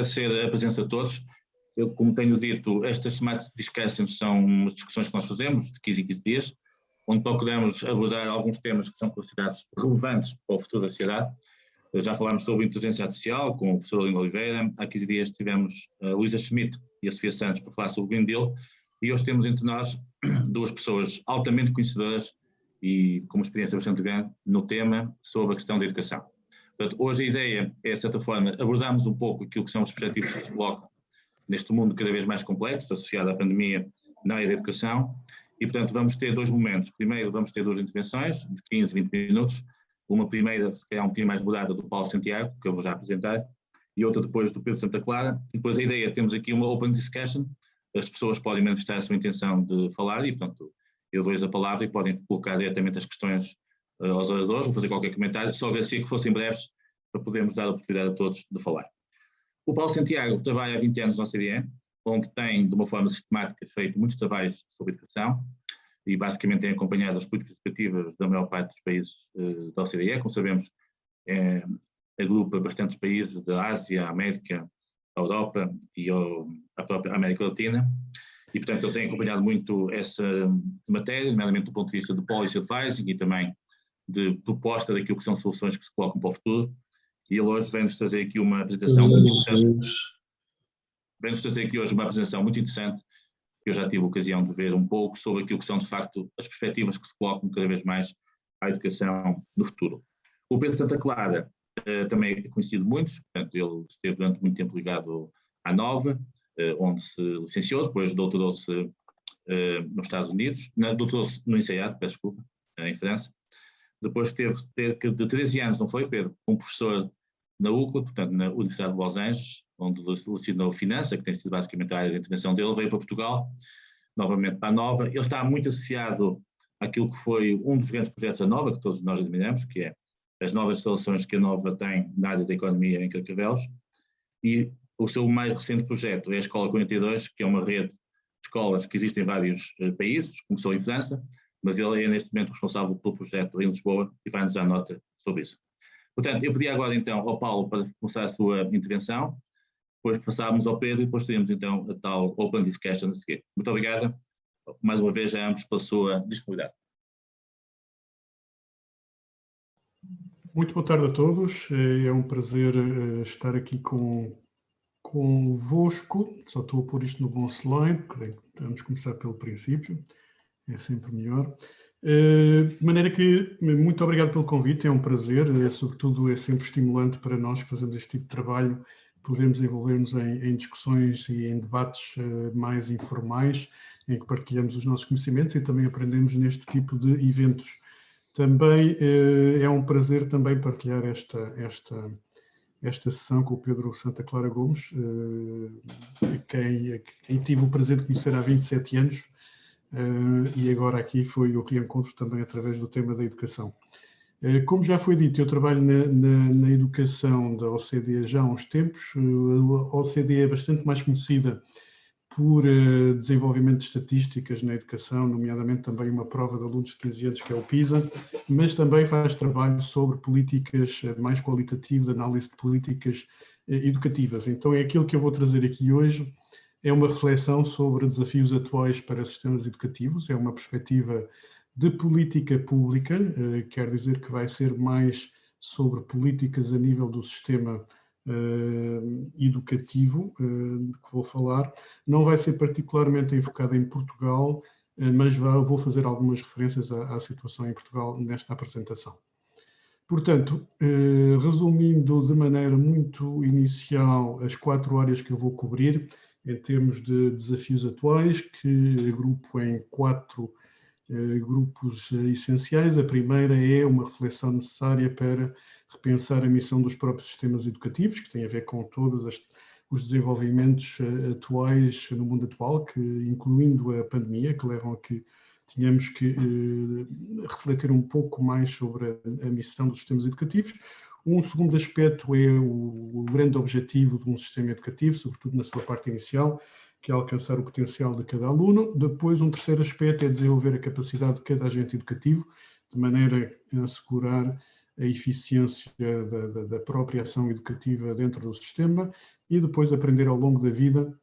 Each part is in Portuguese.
agradecer a presença de todos. Eu, como tenho dito, estas Smart Discussions são umas discussões que nós fazemos de 15 em 15 dias, onde procuramos abordar alguns temas que são considerados relevantes para o futuro da sociedade. Já falámos sobre inteligência artificial com o professor Lino Oliveira, há 15 dias tivemos a Luísa Schmidt e a Sofia Santos para falar sobre o Green Deal, e hoje temos entre nós duas pessoas altamente conhecedoras e com uma experiência bastante grande no tema sobre a questão da educação. Portanto, hoje a ideia é, de certa forma, abordarmos um pouco aquilo que são os objetivos que se colocam neste mundo cada vez mais complexo, associado à pandemia na área da educação, e, portanto, vamos ter dois momentos. Primeiro, vamos ter duas intervenções de 15, 20 minutos, uma primeira, se calhar um bocadinho mais mudada, do Paulo Santiago, que eu vou já apresentar, e outra depois do Pedro Santa Clara. E depois a ideia, temos aqui uma open discussion, as pessoas podem manifestar a sua intenção de falar e, portanto, eu dou-lhes a palavra e podem colocar diretamente as questões aos oradores, ou fazer qualquer comentário. Só agradecer que fossem breves para podermos dar a oportunidade a todos de falar. O Paulo Santiago trabalha há 20 anos na OCDE, onde tem, de uma forma sistemática, feito muitos trabalhos sobre educação e basicamente tem acompanhado as políticas educativas da maior parte dos países da OCDE. Como sabemos, agrupa bastantes países da Ásia, América, a Europa e a própria América Latina. E, portanto, ele tem acompanhado muito essa matéria, nomeadamente do ponto de vista de policy advising e também de proposta daquilo que são soluções que se colocam para o futuro. E ele hoje vem-nos trazer aqui uma apresentação muito interessante. Vem-nos trazer aqui hoje uma apresentação muito interessante, que eu já tive a ocasião de ver um pouco sobre aquilo que são, de facto, as perspectivas que se colocam cada vez mais à educação no futuro. O Pedro Santa Clara também é conhecido de muitos, portanto, ele esteve durante muito tempo ligado à Nova, onde se licenciou, depois doutorou-se nos Estados Unidos, doutorou-se no INSEAD, peço desculpa, em França. Depois teve cerca de 13 anos, não foi, Pedro, como professor na UCLA, portanto, na Universidade de Los Angeles, onde lecionou Finança, que tem sido basicamente a área de intervenção dele. Veio para Portugal, novamente para a Nova. Ele está muito associado àquilo que foi um dos grandes projetos da Nova, que todos nós admiramos, que é as novas instalações que a Nova tem na área da economia em Carcavelos. E o seu mais recente projeto é a Escola 42, que é uma rede de escolas que existe em vários países, começou em França, mas ele é neste momento responsável pelo projeto em Lisboa e vai-nos dar nota sobre isso. Portanto, eu pedi agora então ao Paulo para começar a sua intervenção, depois passávamos ao Pedro e depois teríamos então a tal Open Discussion a seguir. Muito obrigado, mais uma vez, a ambos pela sua disponibilidade. Muito boa tarde a todos, é um prazer estar aqui convosco. Só estou a pôr isto no bom slide, vamos começar pelo princípio, é sempre melhor. De maneira que, muito obrigado pelo convite, é um prazer, sobretudo é sempre estimulante para nós que fazemos este tipo de trabalho, podermos envolver-nos em discussões e em debates mais informais, em que partilhamos os nossos conhecimentos e também aprendemos neste tipo de eventos. Também é um prazer também partilhar esta sessão com o Pedro Santa Clara Gomes, quem tive o prazer de conhecer há 27 anos, e agora aqui foi o reencontro também através do tema da educação. Como já foi dito, eu trabalho na educação da OCDE já há uns tempos. A OCDE é bastante mais conhecida por desenvolvimento de estatísticas na educação, nomeadamente também uma prova de alunos de 15 anos que é o PISA, mas também faz trabalho sobre políticas mais qualitativo, de análise de políticas educativas. Então é aquilo que eu vou trazer aqui hoje, é uma reflexão sobre desafios atuais para sistemas educativos, é uma perspectiva de política pública, quer dizer que vai ser mais sobre políticas a nível do sistema educativo que vou falar. Não vai ser particularmente enfocada em Portugal, mas vou fazer algumas referências à situação em Portugal nesta apresentação. Portanto, resumindo de maneira muito inicial as 4 áreas que eu vou cobrir, em termos de desafios atuais, que agrupo em 4 grupos essenciais. A primeira é uma reflexão necessária para repensar a missão dos próprios sistemas educativos, que tem a ver com todos os desenvolvimentos atuais no mundo atual, incluindo a pandemia, que levam a que tínhamos que refletir um pouco mais sobre a missão dos sistemas educativos. Um segundo aspecto é o grande objetivo de um sistema educativo, sobretudo na sua parte inicial, que é alcançar o potencial de cada aluno. Depois, um terceiro aspecto é desenvolver a capacidade de cada agente educativo, de maneira a assegurar a eficiência da própria ação educativa dentro do sistema e depois aprender ao longo da vida,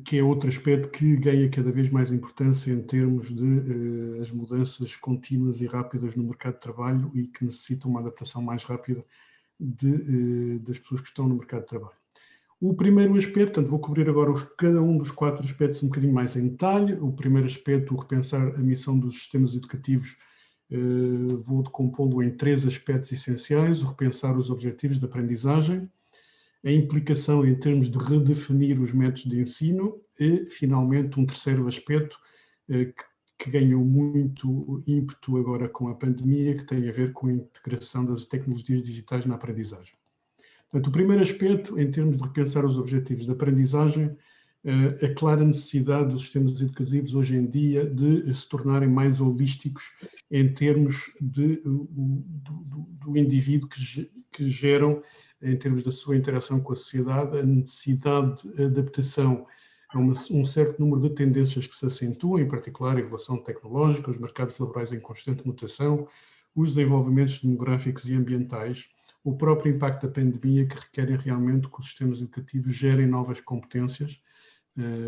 que é outro aspecto que ganha cada vez mais importância em termos de as mudanças contínuas e rápidas no mercado de trabalho e que necessitam uma adaptação mais rápida das pessoas que estão no mercado de trabalho. O primeiro aspecto, portanto, vou cobrir agora cada um dos 4 aspectos um bocadinho mais em detalhe. O primeiro aspecto, o repensar a missão dos sistemas educativos, vou decompô-lo em 3 aspectos essenciais: o repensar os objetivos de aprendizagem, a implicação em termos de redefinir os métodos de ensino e, finalmente, um terceiro aspecto que ganhou muito ímpeto agora com a pandemia, que tem a ver com a integração das tecnologias digitais na aprendizagem. Portanto, o primeiro aspecto, em termos de repensar os objetivos de aprendizagem, a clara necessidade dos sistemas educativos hoje em dia de se tornarem mais holísticos em termos do indivíduo que geram, em termos da sua interação com a sociedade, a necessidade de adaptação a um certo número de tendências que se acentuam, em particular a evolução tecnológica, os mercados laborais em constante mutação, os desenvolvimentos demográficos e ambientais, o próprio impacto da pandemia, que requerem realmente que os sistemas educativos gerem novas competências,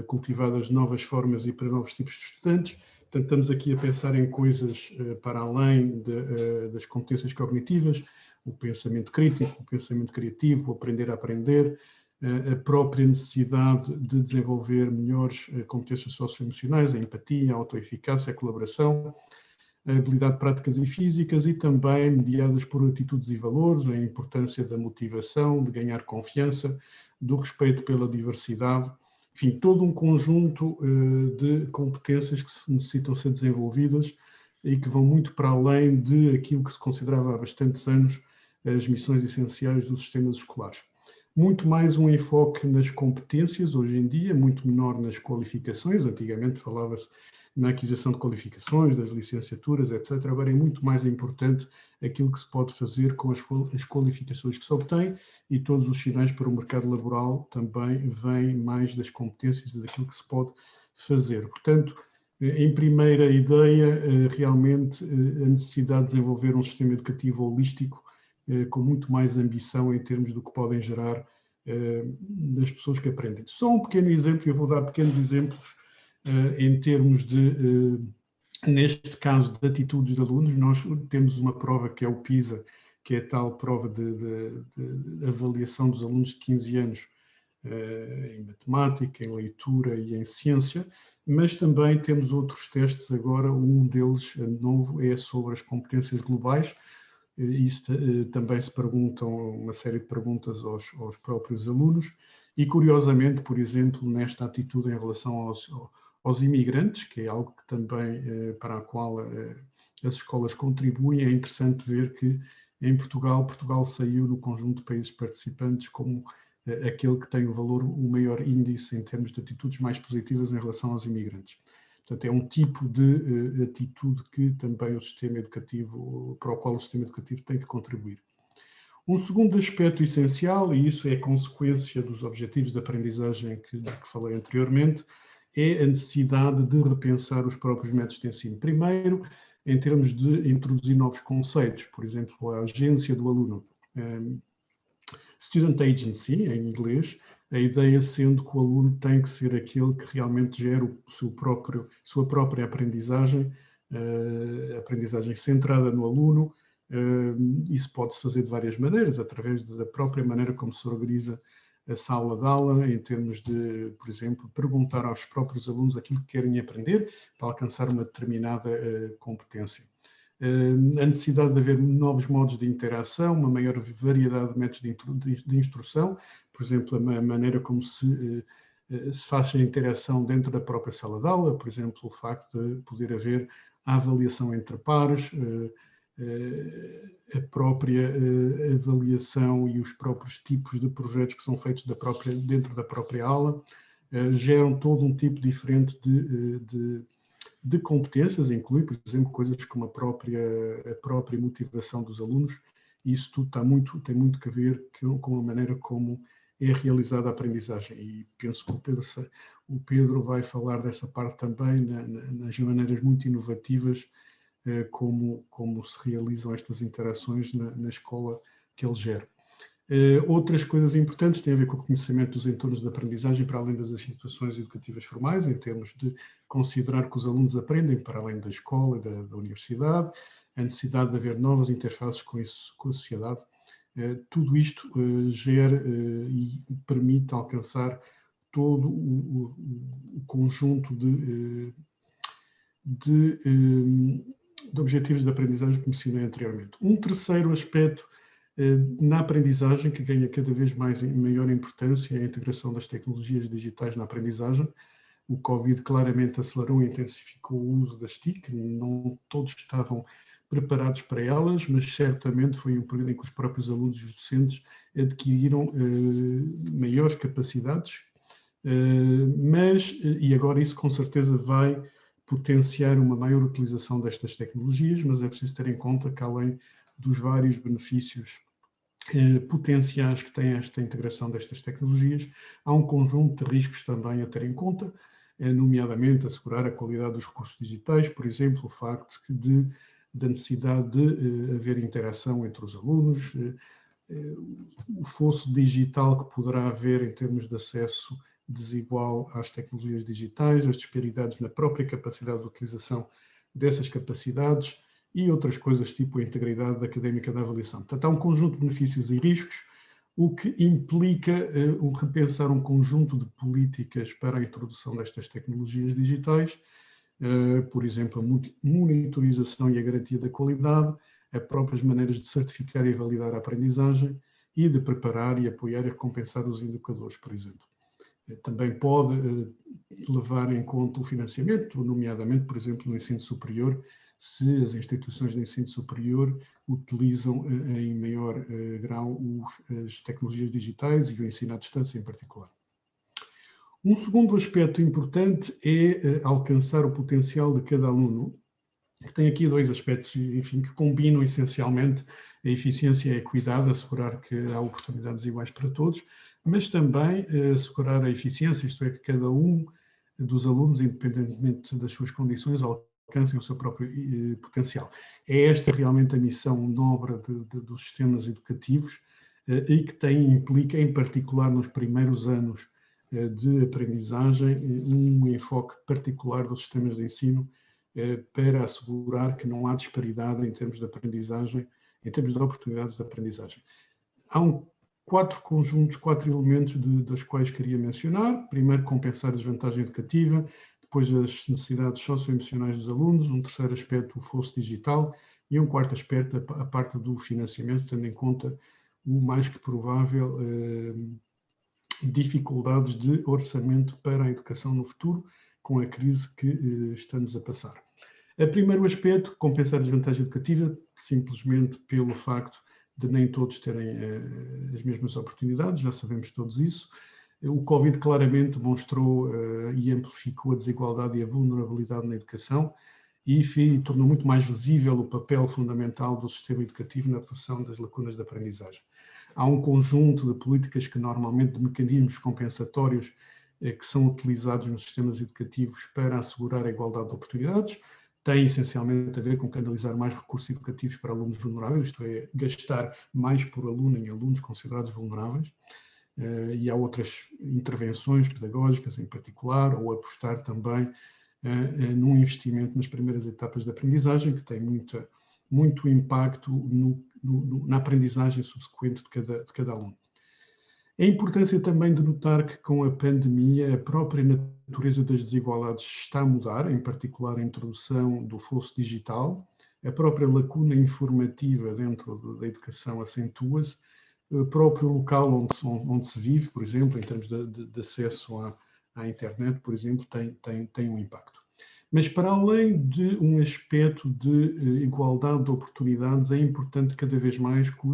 cultivadas de novas formas e para novos tipos de estudantes. Portanto, estamos aqui a pensar em coisas para além das competências cognitivas, o pensamento crítico, o pensamento criativo, o aprender a aprender, a própria necessidade de desenvolver melhores competências socioemocionais, a empatia, a autoeficácia, a colaboração, a habilidade de práticas e físicas e também mediadas por atitudes e valores, a importância da motivação, de ganhar confiança, do respeito pela diversidade, enfim, todo um conjunto de competências que necessitam ser desenvolvidas e que vão muito para além de aquilo que se considerava há bastantes anos as missões essenciais dos sistemas escolares. Muito mais um enfoque nas competências hoje em dia, muito menor nas qualificações. Antigamente falava-se na aquisição de qualificações, das licenciaturas, etc. Agora é muito mais importante aquilo que se pode fazer com as qualificações que se obtém e todos os sinais para o mercado laboral também vêm mais das competências e daquilo que se pode fazer. Portanto, em primeira ideia, realmente a necessidade de desenvolver um sistema educativo holístico com muito mais ambição em termos do que podem gerar nas pessoas que aprendem. Só um pequeno exemplo, eu vou dar pequenos exemplos em termos de, neste caso, de atitudes de alunos. Nós temos uma prova que é o PISA, que é a tal prova de avaliação dos alunos de 15 anos em matemática, em leitura e em ciência, mas também temos outros testes agora. Um deles, novo, é sobre as competências globais. Isso também se perguntam, uma série de perguntas aos próprios alunos e, curiosamente, por exemplo, nesta atitude em relação aos imigrantes, que é algo que também para a qual as escolas contribuem, é interessante ver que em Portugal saiu no conjunto de países participantes como aquele que tem o maior índice em termos de atitudes mais positivas em relação aos imigrantes. Portanto, é um tipo de atitude que também o sistema educativo, para o qual o sistema educativo tem que contribuir. Um segundo aspecto essencial, e isso é consequência dos objetivos de aprendizagem que falei anteriormente, é a necessidade de repensar os próprios métodos de ensino. Primeiro, em termos de introduzir novos conceitos, por exemplo, a agência do aluno. Student Agency, em inglês, a ideia sendo que o aluno tem que ser aquele que realmente gera sua própria aprendizagem, aprendizagem centrada no aluno. Isso pode-se fazer de várias maneiras, através da própria maneira como se organiza a sala de aula, em termos de, por exemplo, perguntar aos próprios alunos aquilo que querem aprender para alcançar uma determinada competência. A necessidade de haver novos modos de interação, uma maior variedade de métodos de instrução, por exemplo, a maneira como se faz a interação dentro da própria sala de aula, por exemplo, o facto de poder haver a avaliação entre pares, a própria avaliação e os próprios tipos de projetos que são feitos dentro da própria aula, geram todo um tipo diferente de competências, inclui, por exemplo, coisas como a própria motivação dos alunos, e isso tudo tem muito a ver com a maneira como é realizada a aprendizagem. E penso que o Pedro vai falar dessa parte também, nas maneiras muito inovativas como se realizam estas interações na escola que ele gera. Outras coisas importantes têm a ver com o reconhecimento dos entornos de aprendizagem para além das instituições educativas formais, em termos de considerar que os alunos aprendem para além da escola e da universidade, a necessidade de haver novas interfaces com a sociedade. Tudo isto gera e permite alcançar todo o conjunto de objetivos de aprendizagem que mencionei anteriormente. Um terceiro aspecto na aprendizagem, que ganha cada vez maior importância, é a integração das tecnologias digitais na aprendizagem. O Covid claramente acelerou e intensificou o uso das TIC, não todos estavam preparados para elas, mas certamente foi um período em que os próprios alunos e os docentes adquiriram maiores capacidades, e agora isso com certeza vai potenciar uma maior utilização destas tecnologias, mas é preciso ter em conta que além dos vários benefícios potenciais que tem esta integração destas tecnologias, há um conjunto de riscos também a ter em conta, nomeadamente assegurar a qualidade dos recursos digitais, por exemplo, o facto da necessidade de haver interação entre os alunos, o fosso digital que poderá haver em termos de acesso desigual às tecnologias digitais, as disparidades na própria capacidade de utilização dessas capacidades e outras coisas tipo a integridade académica da avaliação. Portanto, há um conjunto de benefícios e riscos, o que implica repensar um conjunto de políticas para a introdução destas tecnologias digitais, por exemplo, a monitorização e a garantia da qualidade, as próprias maneiras de certificar e validar a aprendizagem e de preparar e apoiar e recompensar os educadores, por exemplo. Também pode levar em conta o financiamento, nomeadamente, por exemplo, no ensino superior, se as instituições de ensino superior utilizam em maior grau as tecnologias digitais e o ensino à distância em particular. Um segundo aspecto importante é alcançar o potencial de cada aluno, que tem aqui dois aspectos, enfim, que combinam essencialmente a eficiência e a equidade, assegurar que há oportunidades iguais para todos, mas também assegurar a eficiência, isto é, que cada um dos alunos, independentemente das suas condições, alcancem o seu próprio potencial. É esta realmente a missão nobre dos sistemas educativos e que implica, em particular nos primeiros anos de aprendizagem, um enfoque particular dos sistemas de ensino para assegurar que não há disparidade em termos de aprendizagem, em termos de oportunidades de aprendizagem. Há quatro elementos das quais queria mencionar. Primeiro, compensar a desvantagem educativa, depois as necessidades socioemocionais dos alunos, um terceiro aspecto, o fosso digital, e um quarto aspecto, a parte do financiamento, tendo em conta o mais que provável dificuldades de orçamento para a educação no futuro, com a crise que estamos a passar. O primeiro aspecto, compensar a desvantagem educativa, simplesmente pelo facto de nem todos terem as mesmas oportunidades, já sabemos todos isso. O Covid claramente mostrou e amplificou a desigualdade e a vulnerabilidade na educação e tornou muito mais visível o papel fundamental do sistema educativo na redução das lacunas de aprendizagem. Há um conjunto de políticas que normalmente, de mecanismos compensatórios que são utilizados nos sistemas educativos para assegurar a igualdade de oportunidades, tem essencialmente a ver com canalizar mais recursos educativos para alunos vulneráveis, isto é, gastar mais por aluno em alunos considerados vulneráveis, e há outras intervenções pedagógicas em particular, ou apostar também num investimento nas primeiras etapas de aprendizagem, que tem muito impacto na aprendizagem subsequente de cada aluno. A importância também de notar que com a pandemia a própria natureza das desigualdades está a mudar, em particular a introdução do fosso digital, a própria lacuna informativa dentro da educação acentua-se, o próprio local onde se vive, por exemplo, em termos de acesso à internet, por exemplo, tem um impacto. Mas para além de um aspecto de igualdade de oportunidades, é importante cada vez mais que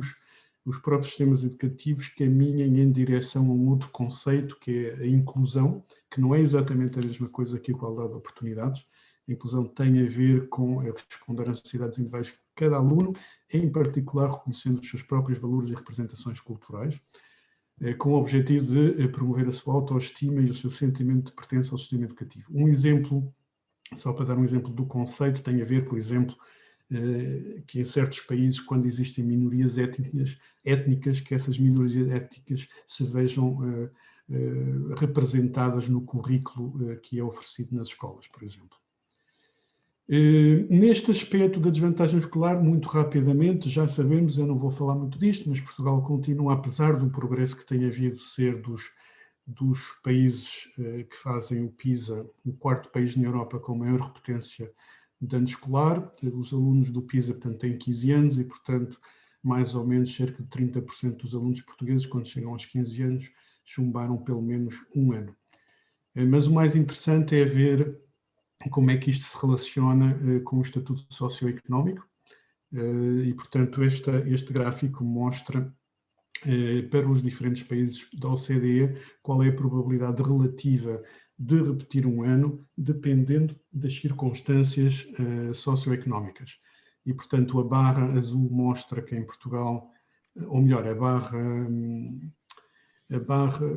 os próprios sistemas educativos caminhem em direção a um outro conceito, que é a inclusão, que não é exatamente a mesma coisa que a igualdade de oportunidades. A inclusão tem a ver com responder às necessidades individuais de cada aluno, em particular reconhecendo os seus próprios valores e representações culturais, com o objetivo de promover a sua autoestima e o seu sentimento de pertença ao sistema educativo. Um exemplo Só para dar um exemplo do conceito, tem a ver, por exemplo, que em certos países, quando existem minorias étnicas, que essas minorias étnicas se vejam representadas no currículo que é oferecido nas escolas, por exemplo. Neste aspecto da desvantagem escolar, muito rapidamente, já sabemos, eu não vou falar muito disto, mas Portugal continua, apesar do progresso que tem havido, ser dos países que fazem o PISA, o quarto país na Europa com maior repetência de ano escolar. Os alunos do PISA, portanto, têm 15 anos e, portanto, mais ou menos cerca de 30% dos alunos portugueses, quando chegam aos 15 anos, chumbaram pelo menos um ano. Mas o mais interessante é ver como é que isto se relaciona com o estatuto socioeconómico e, portanto, este gráfico mostra para os diferentes países da OCDE qual é a probabilidade relativa de repetir um ano, dependendo das circunstâncias socioeconómicas. E, portanto, a barra azul mostra que em Portugal, ou melhor,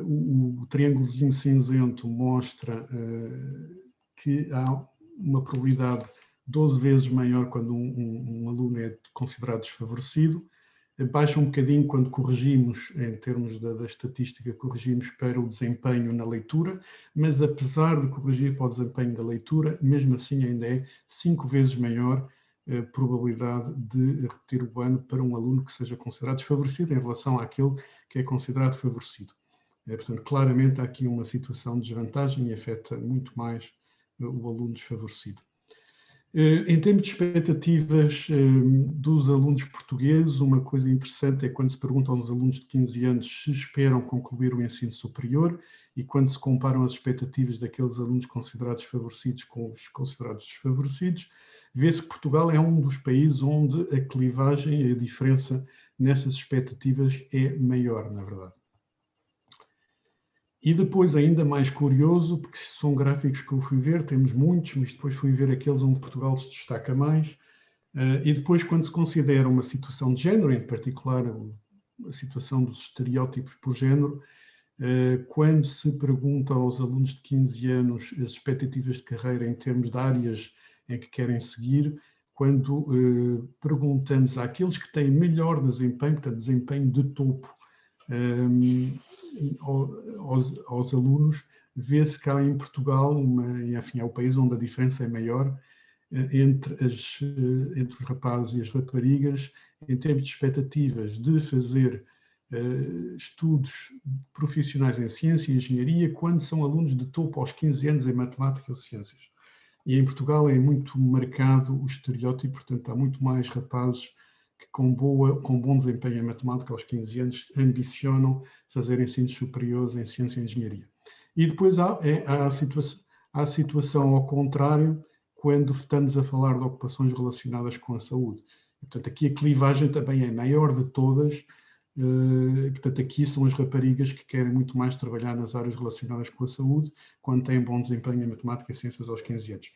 o triângulozinho cinzento mostra que há uma probabilidade 12 vezes maior quando um aluno é considerado desfavorecido. Baixa um bocadinho quando corrigimos, em termos da estatística, corrigimos para o desempenho na leitura, mas apesar de corrigir para o desempenho da leitura, mesmo assim ainda é 5 vezes maior a probabilidade de repetir o ano para um aluno que seja considerado desfavorecido em relação àquele que é considerado favorecido. Portanto, claramente há aqui uma situação de desvantagem e afeta muito mais o aluno desfavorecido. Em termos de expectativas dos alunos portugueses, uma coisa interessante é quando se pergunta aos alunos de 15 anos se esperam concluir o ensino superior e quando se comparam as expectativas daqueles alunos considerados favorecidos com os considerados desfavorecidos, vê-se que Portugal é um dos países onde a clivagem e a diferença nessas expectativas é maior, na verdade. E depois, ainda mais curioso, porque são gráficos que eu fui ver, temos muitos, mas depois fui ver aqueles onde Portugal se destaca mais. E depois, quando se considera uma situação de género, em particular a situação dos estereótipos por género, quando se pergunta aos alunos de 15 anos as expectativas de carreira em termos de áreas em que querem seguir, quando perguntamos àqueles que têm melhor desempenho, portanto, desempenho de topo, aos alunos, vê-se cá em Portugal, enfim, é o país onde a diferença é maior entre os rapazes e as raparigas, em termos de expectativas de fazer estudos profissionais em ciência e engenharia, quando são alunos de topo aos 15 anos em matemática ou ciências. E em Portugal é muito marcado o estereótipo, portanto, há muito mais rapazes que com bom desempenho em matemática aos 15 anos ambicionam fazer ensinos superiores em ciência e engenharia. E depois há a situação ao contrário, quando estamos a falar de ocupações relacionadas com a saúde. Portanto, aqui a clivagem também é maior de todas. Portanto, aqui são as raparigas que querem muito mais trabalhar nas áreas relacionadas com a saúde, quando têm bom desempenho em matemática e ciências aos 15 anos.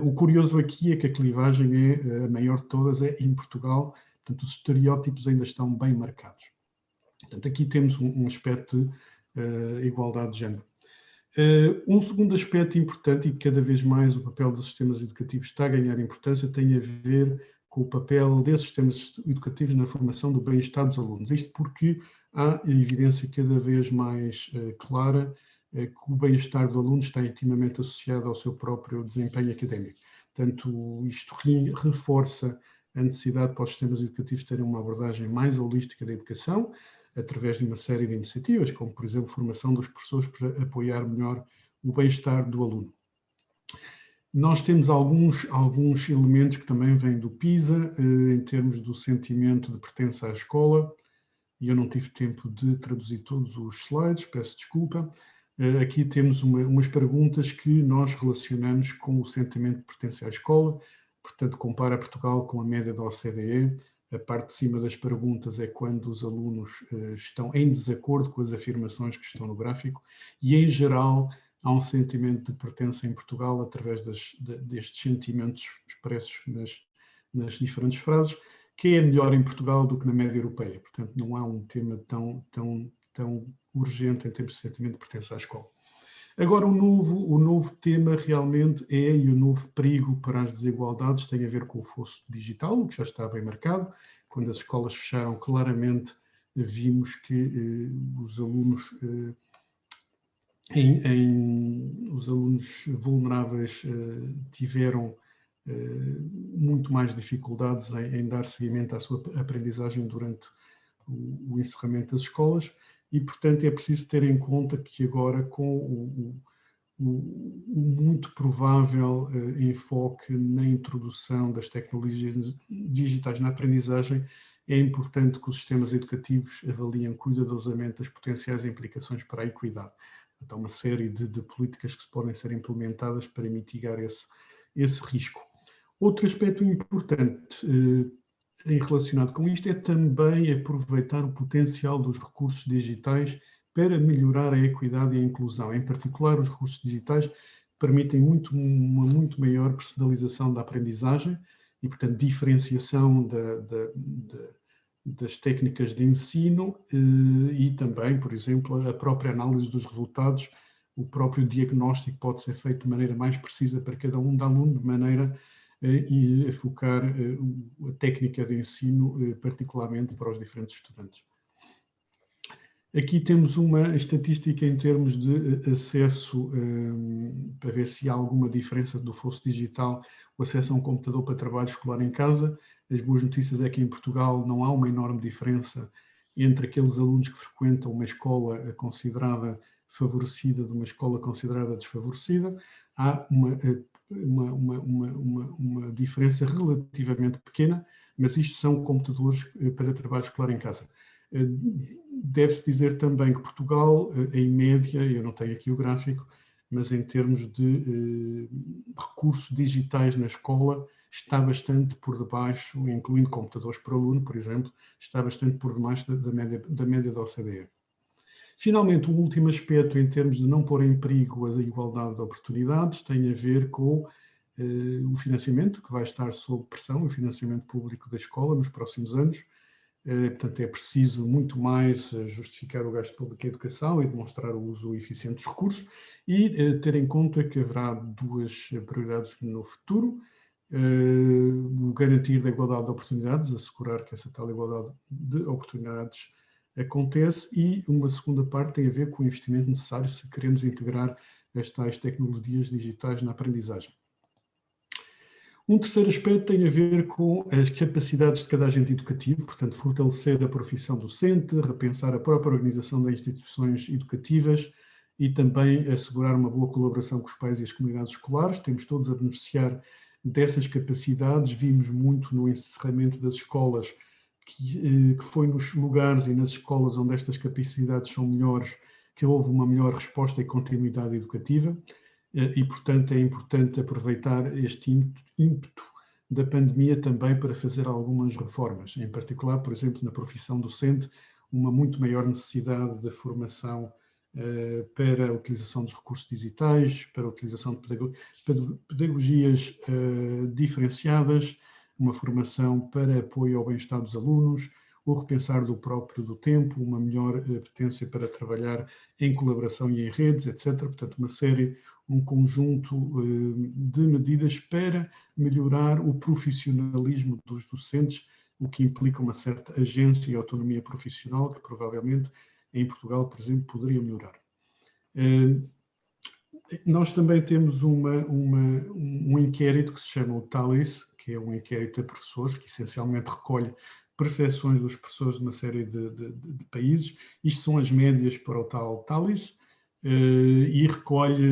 O curioso aqui é que a clivagem é a maior de todas, é em Portugal. Portanto, os estereótipos ainda estão bem marcados. Portanto, aqui temos um aspecto de igualdade de género. Um segundo aspecto importante, e cada vez mais o papel dos sistemas educativos está a ganhar importância, tem a ver com o papel desses sistemas educativos na formação do bem-estar dos alunos. Isto porque há a evidência cada vez mais clara que o bem-estar do aluno está intimamente associado ao seu próprio desempenho académico. Portanto, isto reforça a necessidade para os sistemas educativos terem uma abordagem mais holística da educação, através de uma série de iniciativas, como, por exemplo, formação dos professores para apoiar melhor o bem-estar do aluno. Nós temos alguns elementos que também vêm do PISA, em termos do sentimento de pertença à escola, e eu não tive tempo de traduzir todos os slides, peço desculpa. Aqui temos umas perguntas que nós relacionamos com o sentimento de pertença à escola, portanto, compara Portugal com a média da OCDE. A parte de cima das perguntas é quando os alunos estão em desacordo com as afirmações que estão no gráfico e, em geral, há um sentimento de pertença em Portugal através destes sentimentos expressos nas diferentes frases, que é melhor em Portugal do que na média europeia. Portanto, não há um tema tão urgente em termos de sentimento de pertença à escola. Agora, o novo tema realmente e o novo perigo para as desigualdades tem a ver com o fosso digital, o que já está bem marcado. Quando as escolas fecharam, claramente vimos que os alunos os alunos vulneráveis tiveram muito mais dificuldades em dar seguimento à sua aprendizagem durante o encerramento das escolas e, portanto, é preciso ter em conta que agora, com o muito provável enfoque na introdução das tecnologias digitais na aprendizagem, é importante que os sistemas educativos avaliem cuidadosamente as potenciais implicações para a equidade. Então, uma série de políticas que podem ser implementadas para mitigar esse risco. Outro aspecto importante relacionado com isto é também aproveitar o potencial dos recursos digitais para melhorar a equidade e a inclusão. Em particular, os recursos digitais permitem uma muito maior personalização da aprendizagem e, portanto, diferenciação das técnicas de ensino e também, por exemplo, a própria análise dos resultados, o próprio diagnóstico pode ser feito de maneira mais precisa para cada um aluno, de maneira a focar a técnica de ensino particularmente para os diferentes estudantes. Aqui temos uma estatística em termos de acesso, para ver se há alguma diferença do fosso digital, o acesso a um computador para trabalho escolar em casa. As boas notícias é que em Portugal não há uma enorme diferença entre aqueles alunos que frequentam uma escola considerada favorecida de uma escola considerada desfavorecida. Há uma diferença relativamente pequena, mas isto são computadores para trabalho escolar em casa. Deve-se dizer também que Portugal, em média, eu não tenho aqui o gráfico, mas em termos de recursos digitais na escola, está bastante por debaixo, incluindo computadores por aluno, por exemplo, está bastante por debaixo da média da OCDE. Finalmente, o último aspecto, em termos de não pôr em perigo a igualdade de oportunidades, tem a ver com o financiamento, que vai estar sob pressão, o financiamento público da escola nos próximos anos. Portanto, é preciso muito mais justificar o gasto público em educação e demonstrar o uso eficiente dos recursos e ter em conta que haverá duas prioridades no futuro. O garantir a igualdade de oportunidades, assegurar que essa tal igualdade de oportunidades acontece, e uma segunda parte tem a ver com o investimento necessário se queremos integrar as tais tecnologias digitais na aprendizagem. Um terceiro aspecto tem a ver com as capacidades de cada agente educativo, portanto, fortalecer a profissão docente, repensar a própria organização das instituições educativas e também assegurar uma boa colaboração com os pais e as comunidades escolares. Temos todos a beneficiar dessas capacidades. Vimos muito no encerramento das escolas, que foi nos lugares e nas escolas onde estas capacidades são melhores, que houve uma melhor resposta e continuidade educativa. E, portanto, é importante aproveitar este ímpeto da pandemia também para fazer algumas reformas, em particular, por exemplo, na profissão docente, uma muito maior necessidade de formação para a utilização dos recursos digitais, para a utilização de pedagogias diferenciadas, uma formação para apoio ao bem-estar dos alunos, o repensar do tempo, uma melhor potência para trabalhar em colaboração e em redes, etc. Portanto, um conjunto de medidas para melhorar o profissionalismo dos docentes, o que implica uma certa agência e autonomia profissional, que provavelmente em Portugal, por exemplo, poderia melhorar. Nós também temos um inquérito que se chama o TALIS, que é um inquérito a professores, que essencialmente recolhe percepções dos professores de uma série de países. Isto são as médias para o tal TALIS, e recolhe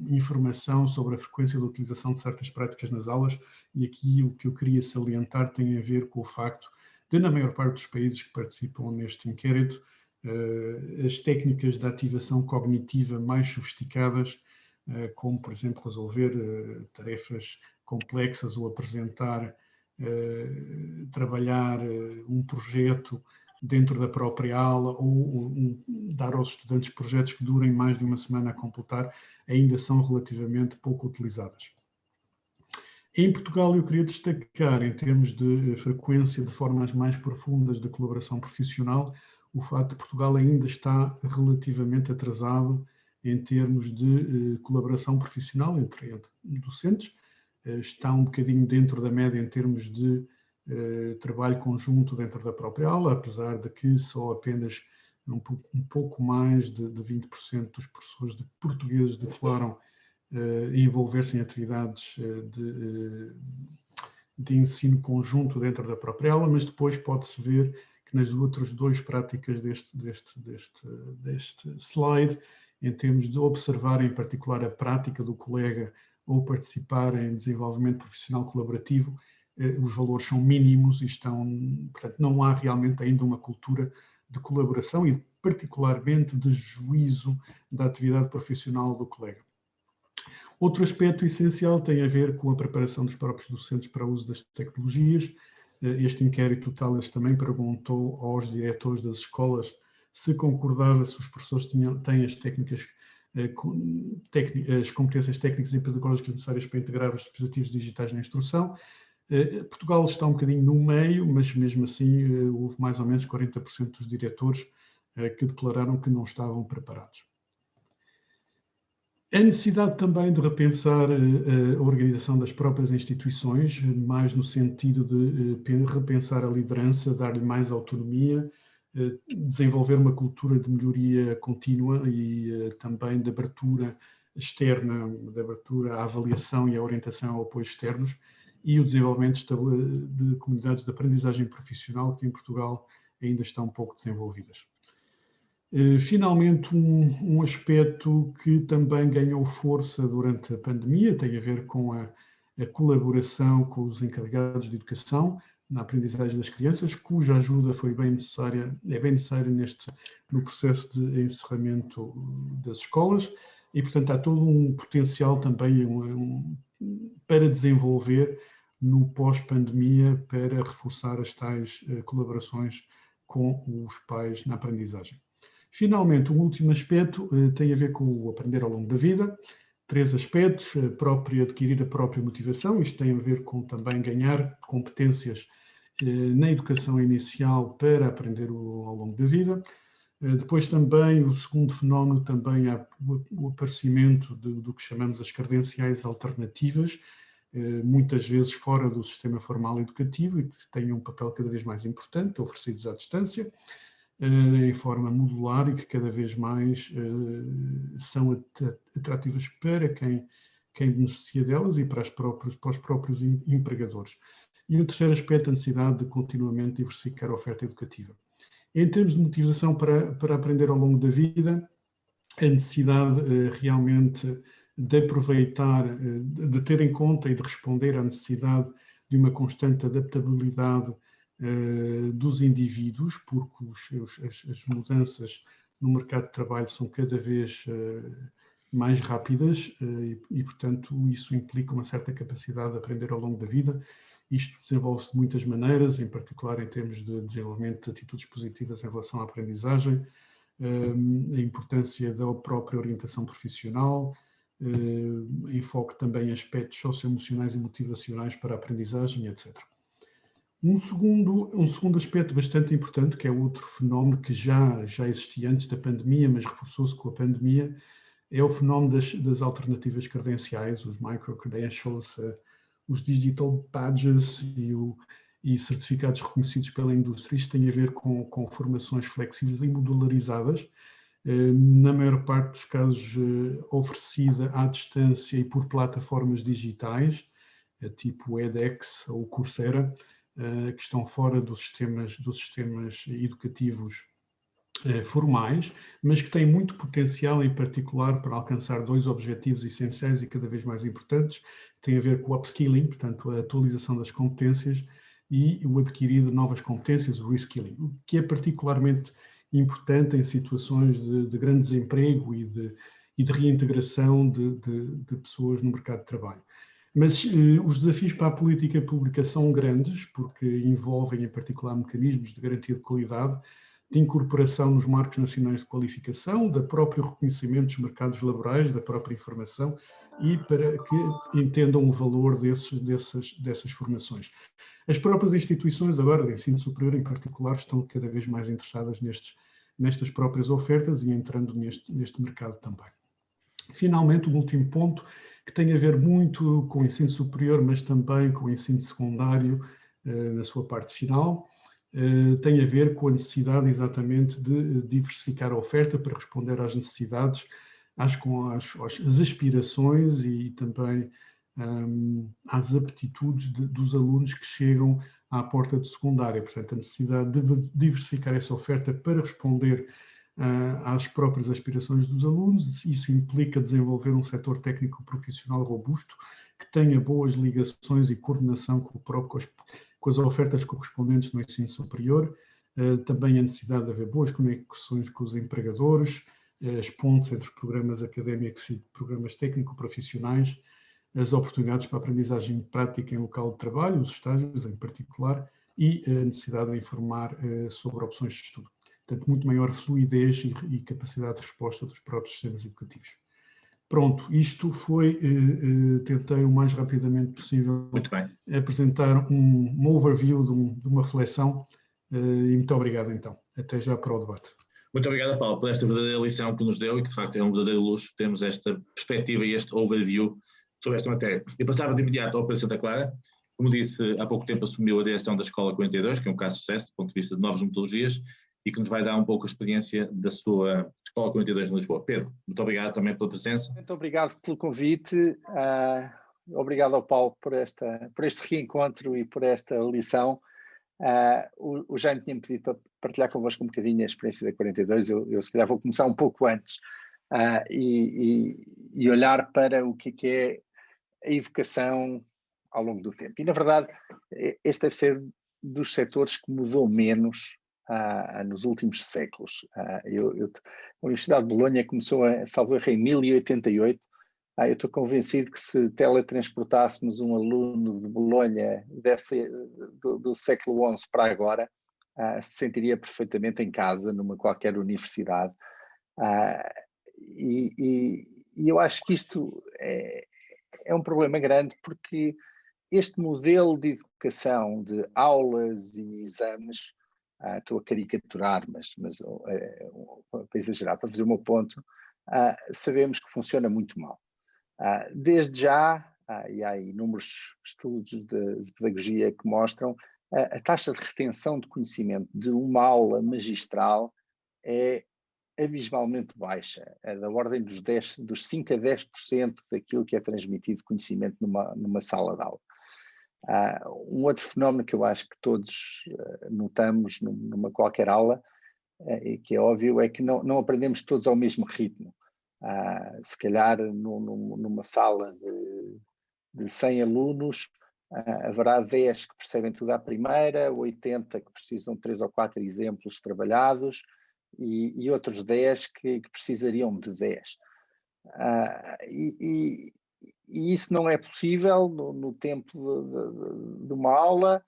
informação sobre a frequência de utilização de certas práticas nas aulas, e aqui o que eu queria salientar tem a ver com o facto de, na maior parte dos países que participam neste inquérito, as técnicas de ativação cognitiva mais sofisticadas, como, por exemplo, resolver tarefas complexas ou trabalhar um projeto dentro da própria aula, ou dar aos estudantes projetos que durem mais de uma semana a completar, ainda são relativamente pouco utilizadas. Em Portugal, eu queria destacar, em termos de frequência de formas mais profundas de colaboração profissional, o facto de Portugal ainda está relativamente atrasado em termos de colaboração profissional entre docentes. Está um bocadinho dentro da média em termos de trabalho conjunto dentro da própria aula, apesar de que só apenas um pouco mais de 20% dos professores de português declaram envolver-se em atividades de ensino conjunto dentro da própria aula, mas depois pode-se ver que nas outras duas práticas deste slide, em termos de observar em particular a prática do colega ou participar em desenvolvimento profissional colaborativo, os valores são mínimos e portanto, não há realmente ainda uma cultura de colaboração e particularmente de juízo da atividade profissional do colega. Outro aspecto essencial tem a ver com a preparação dos próprios docentes para o uso das tecnologias. Este inquérito Thales também perguntou aos diretores das escolas se concordava se os professores têm as competências técnicas e pedagógicas necessárias para integrar os dispositivos digitais na instrução. Portugal está um bocadinho no meio, mas mesmo assim houve mais ou menos 40% dos diretores que declararam que não estavam preparados. A necessidade também de repensar a organização das próprias instituições, mais no sentido de repensar a liderança, dar-lhe mais autonomia, desenvolver uma cultura de melhoria contínua e também de abertura externa, de abertura à avaliação e à orientação ao apoio externos, e o desenvolvimento de comunidades de aprendizagem profissional que em Portugal ainda estão um pouco desenvolvidas. Finalmente, um aspecto que também ganhou força durante a pandemia tem a ver com a colaboração com os encarregados de educação na aprendizagem das crianças, cuja ajuda foi bem necessária, no processo de encerramento das escolas, e, portanto, há todo um potencial também para desenvolver no pós-pandemia para reforçar as tais colaborações com os pais na aprendizagem. Finalmente, um último aspecto tem a ver com o aprender ao longo da vida. 3 aspectos: adquirir a própria motivação, isto tem a ver com também ganhar competências na educação inicial para aprender ao longo da vida. Depois também, o segundo fenómeno, também há o aparecimento do que chamamos as credenciais alternativas, muitas vezes fora do sistema formal educativo e que têm um papel cada vez mais importante, oferecidos à distância, em forma modular e que cada vez mais são atrativas para quem beneficia delas e para os próprios empregadores. E o terceiro aspecto, a necessidade de continuamente diversificar a oferta educativa. Em termos de motivação para aprender ao longo da vida, a necessidade realmente de aproveitar, de ter em conta e de responder à necessidade de uma constante adaptabilidade dos indivíduos, porque as mudanças no mercado de trabalho são cada vez mais rápidas e, portanto, isso implica uma certa capacidade de aprender ao longo da vida. Isto desenvolve-se de muitas maneiras, em particular em termos de desenvolvimento de atitudes positivas em relação à aprendizagem, a importância da própria orientação profissional, enfoque também em aspectos socioemocionais e motivacionais para a aprendizagem, etc. Um segundo aspecto bastante importante, que é outro fenómeno que já existia antes da pandemia, mas reforçou-se com a pandemia, é o fenómeno das alternativas credenciais, os micro-credentials, os digital badges e certificados reconhecidos pela indústria. Isto tem a ver com formações flexíveis e modularizadas, na maior parte dos casos oferecida à distância e por plataformas digitais, tipo edX ou Coursera, que estão fora dos sistemas educativos formais, mas que têm muito potencial, em particular, para alcançar 2 objetivos essenciais e cada vez mais importantes, que têm a ver com o upskilling, portanto, a atualização das competências e o adquirir de novas competências, o reskilling, o que é particularmente importante em situações de grande desemprego e de reintegração de pessoas no mercado de trabalho. Mas os desafios para a política pública são grandes, porque envolvem, em particular, mecanismos de garantia de qualidade, de incorporação nos marcos nacionais de qualificação, do próprio reconhecimento dos mercados laborais, da própria informação, e para que entendam o valor dessas formações. As próprias instituições, agora, de ensino superior em particular, estão cada vez mais interessadas nestas próprias ofertas e entrando neste mercado também. Finalmente, um último ponto, que tem a ver muito com o ensino superior, mas também com o ensino secundário, na sua parte final, tem a ver com a necessidade exatamente de diversificar a oferta para responder às necessidades, às aspirações e também às aptitudes dos alunos que chegam à porta de secundária. Portanto, a necessidade de diversificar essa oferta para responder às próprias aspirações dos alunos. Isso implica desenvolver um setor técnico profissional robusto que tenha boas ligações e coordenação com as ofertas correspondentes no ensino superior. Também a necessidade de haver boas conexões com os empregadores, as pontes entre programas académicos e programas técnico-profissionais, as oportunidades para a aprendizagem prática em local de trabalho, os estágios em particular, e a necessidade de informar sobre opções de estudo. Portanto, muito maior fluidez e capacidade de resposta dos próprios sistemas educativos. Pronto, isto foi, tentei o mais rapidamente possível apresentar um overview de uma reflexão e muito obrigado então. Até já para o debate. Muito obrigado, Paulo, por esta verdadeira lição que nos deu e que de facto é um verdadeiro luxo termos esta perspectiva e este overview sobre esta matéria. Eu passava de imediato ao Pedro Santa Clara. Como disse, há pouco tempo assumiu a direção da Escola 42, que é um caso de sucesso do ponto de vista de novas metodologias e que nos vai dar um pouco a experiência da sua Escola 42 em Lisboa. Pedro, muito obrigado também pela presença. Muito obrigado pelo convite. Obrigado ao Paulo por este reencontro e por esta lição. O Jaime tinha-me pedido para partilhar convosco um bocadinho a experiência da 42. Eu se calhar vou começar um pouco antes e olhar para o que é a educação ao longo do tempo. E, na verdade, este deve ser dos setores que mudou menos nos últimos séculos. A Universidade de Bolonha começou salvo erro, em 1088. Eu estou convencido que se teletransportássemos um aluno de Bolonha do século XI para agora, se sentiria perfeitamente em casa, numa qualquer universidade. E eu acho que isto é um problema grande, porque este modelo de educação de aulas e exames, estou a caricaturar, mas para exagerar, para fazer o meu ponto, sabemos que funciona muito mal. Desde já, e há inúmeros estudos de pedagogia que mostram, a taxa de retenção de conhecimento de uma aula magistral é abismalmente baixa, é da ordem dos 5 a 10% daquilo que é transmitido de conhecimento numa sala de aula. Um outro fenómeno que eu acho que todos notamos numa qualquer aula, e que é óbvio, é que não aprendemos todos ao mesmo ritmo. Se calhar numa sala de 100 alunos, haverá 10 que percebem tudo à primeira, 80 que precisam de 3 ou 4 exemplos trabalhados e outros 10 que precisariam de 10. E isso não é possível no tempo de uma aula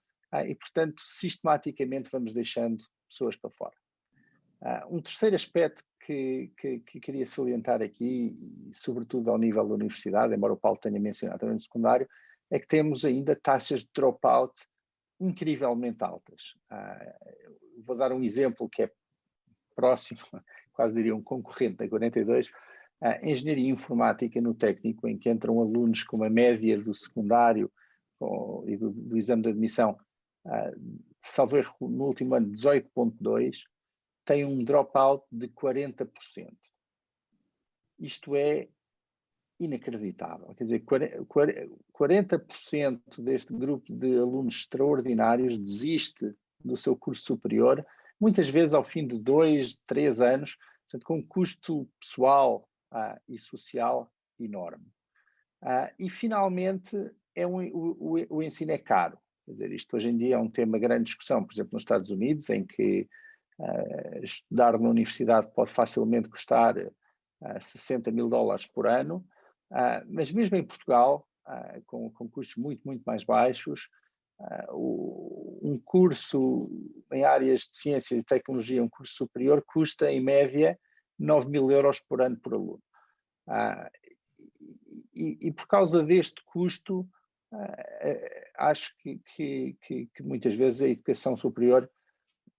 e, portanto, sistematicamente vamos deixando pessoas para fora. Um terceiro aspecto que queria salientar aqui, sobretudo ao nível da universidade, embora o Paulo tenha mencionado também no secundário, é que temos ainda taxas de dropout incrivelmente altas. Vou dar um exemplo que é próximo, quase diria um concorrente da 42, engenharia informática no técnico, em que entram alunos com uma média do secundário e do exame de admissão, salvo erro, no último ano 18,2, tem um dropout de 40%. Isto é inacreditável. Quer dizer, 40% deste grupo de alunos extraordinários desiste do seu curso superior, muitas vezes ao fim de 2, 3 anos, portanto, com um custo pessoal e social enorme. E, finalmente, o ensino é caro. Quer dizer, isto hoje em dia é um tema de grande discussão, por exemplo, nos Estados Unidos, em que estudar na universidade pode facilmente custar $60 mil por ano, mas mesmo em Portugal, com custos muito, muito mais baixos, um curso em áreas de ciência e tecnologia, um curso superior, custa em média 9 mil euros por ano por aluno. E por causa deste custo, acho que muitas vezes a educação superior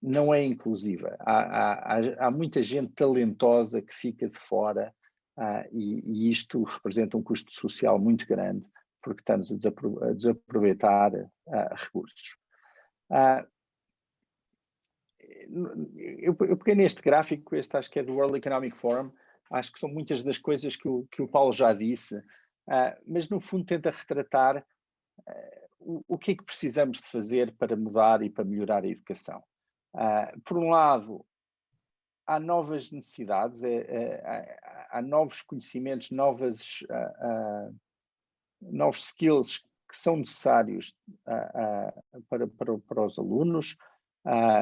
não é inclusiva. Há muita gente talentosa que fica de fora e isto representa um custo social muito grande, porque estamos a desaproveitar recursos. Eu peguei neste gráfico, este acho que é do World Economic Forum, acho que são muitas das coisas que o Paulo já disse, mas no fundo tenta retratar o que é que precisamos de fazer para mudar e para melhorar a educação. Por um lado, há novas necessidades, há novos conhecimentos, novos skills que são necessários para os alunos.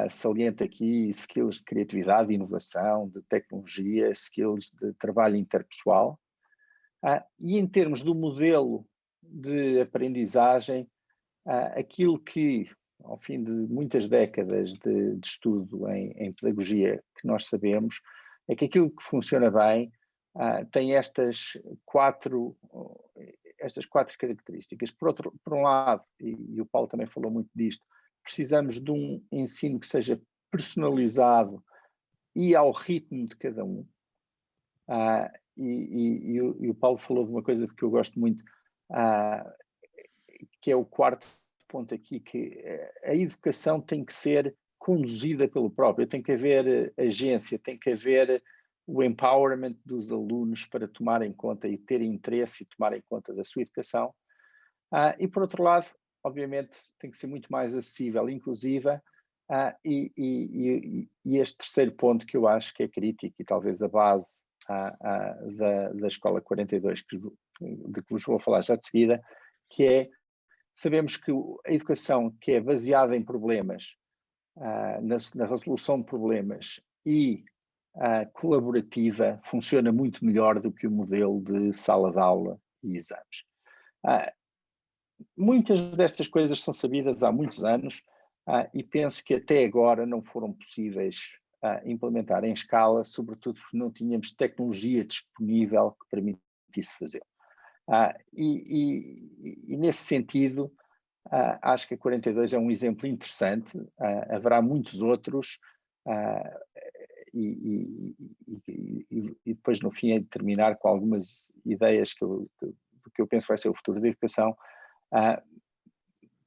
Saliento aqui skills de criatividade, de inovação, de tecnologia, skills de trabalho interpessoal. E em termos do modelo de aprendizagem, aquilo que, ao fim de muitas décadas de estudo em pedagogia, que nós sabemos, é que aquilo que funciona bem tem estas quatro características. Por um lado, e o Paulo também falou muito disto, precisamos de um ensino que seja personalizado e ao ritmo de cada um. E o Paulo falou de uma coisa que eu gosto muito, que é o quarto ponto aqui, que a educação tem que ser conduzida pelo próprio, tem que haver agência, tem que haver o empowerment dos alunos para tomarem conta e terem interesse e tomarem conta da sua educação. E por outro lado, obviamente, tem que ser muito mais acessível, inclusiva, e este terceiro ponto que eu acho que é crítico e talvez a base da Escola 42, de que vos vou falar já de seguida, que é, sabemos que a educação que é baseada em problemas, na resolução de problemas e colaborativa, funciona muito melhor do que o modelo de sala de aula e exames. Muitas destas coisas são sabidas há muitos anos e penso que até agora não foram possíveis implementar em escala, sobretudo porque não tínhamos tecnologia disponível que permitisse fazer. E nesse sentido, acho que a 42 é um exemplo interessante, haverá muitos outros, e depois no fim é de terminar com algumas ideias que eu penso vai ser o futuro da educação.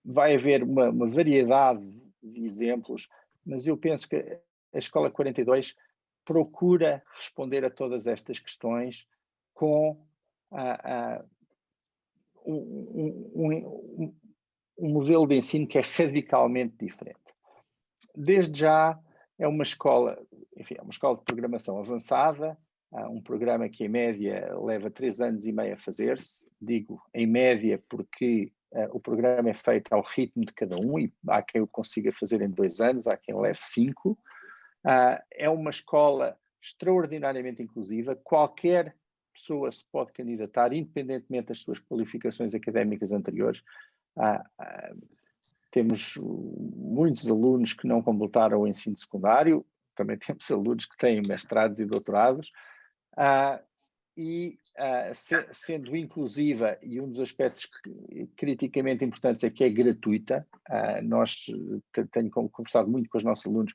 Vai haver uma variedade de exemplos, mas eu penso que a Escola 42 procura responder a todas estas questões com um modelo de ensino que é radicalmente diferente. Desde já é uma escola, enfim, é uma escola de programação avançada, um programa que em média leva 3 anos e meio a fazer-se, digo em média porque o programa é feito ao ritmo de cada um e há quem o consiga fazer em 2 anos, há quem leve 5. É uma escola extraordinariamente inclusiva, qualquer pessoa se pode candidatar, independentemente das suas qualificações académicas anteriores. Temos muitos alunos que não completaram o ensino secundário, também temos alunos que têm mestrados e doutorados, sendo inclusiva, e um dos aspectos criticamente importantes é que é gratuita. Tenho conversado muito com os nossos alunos,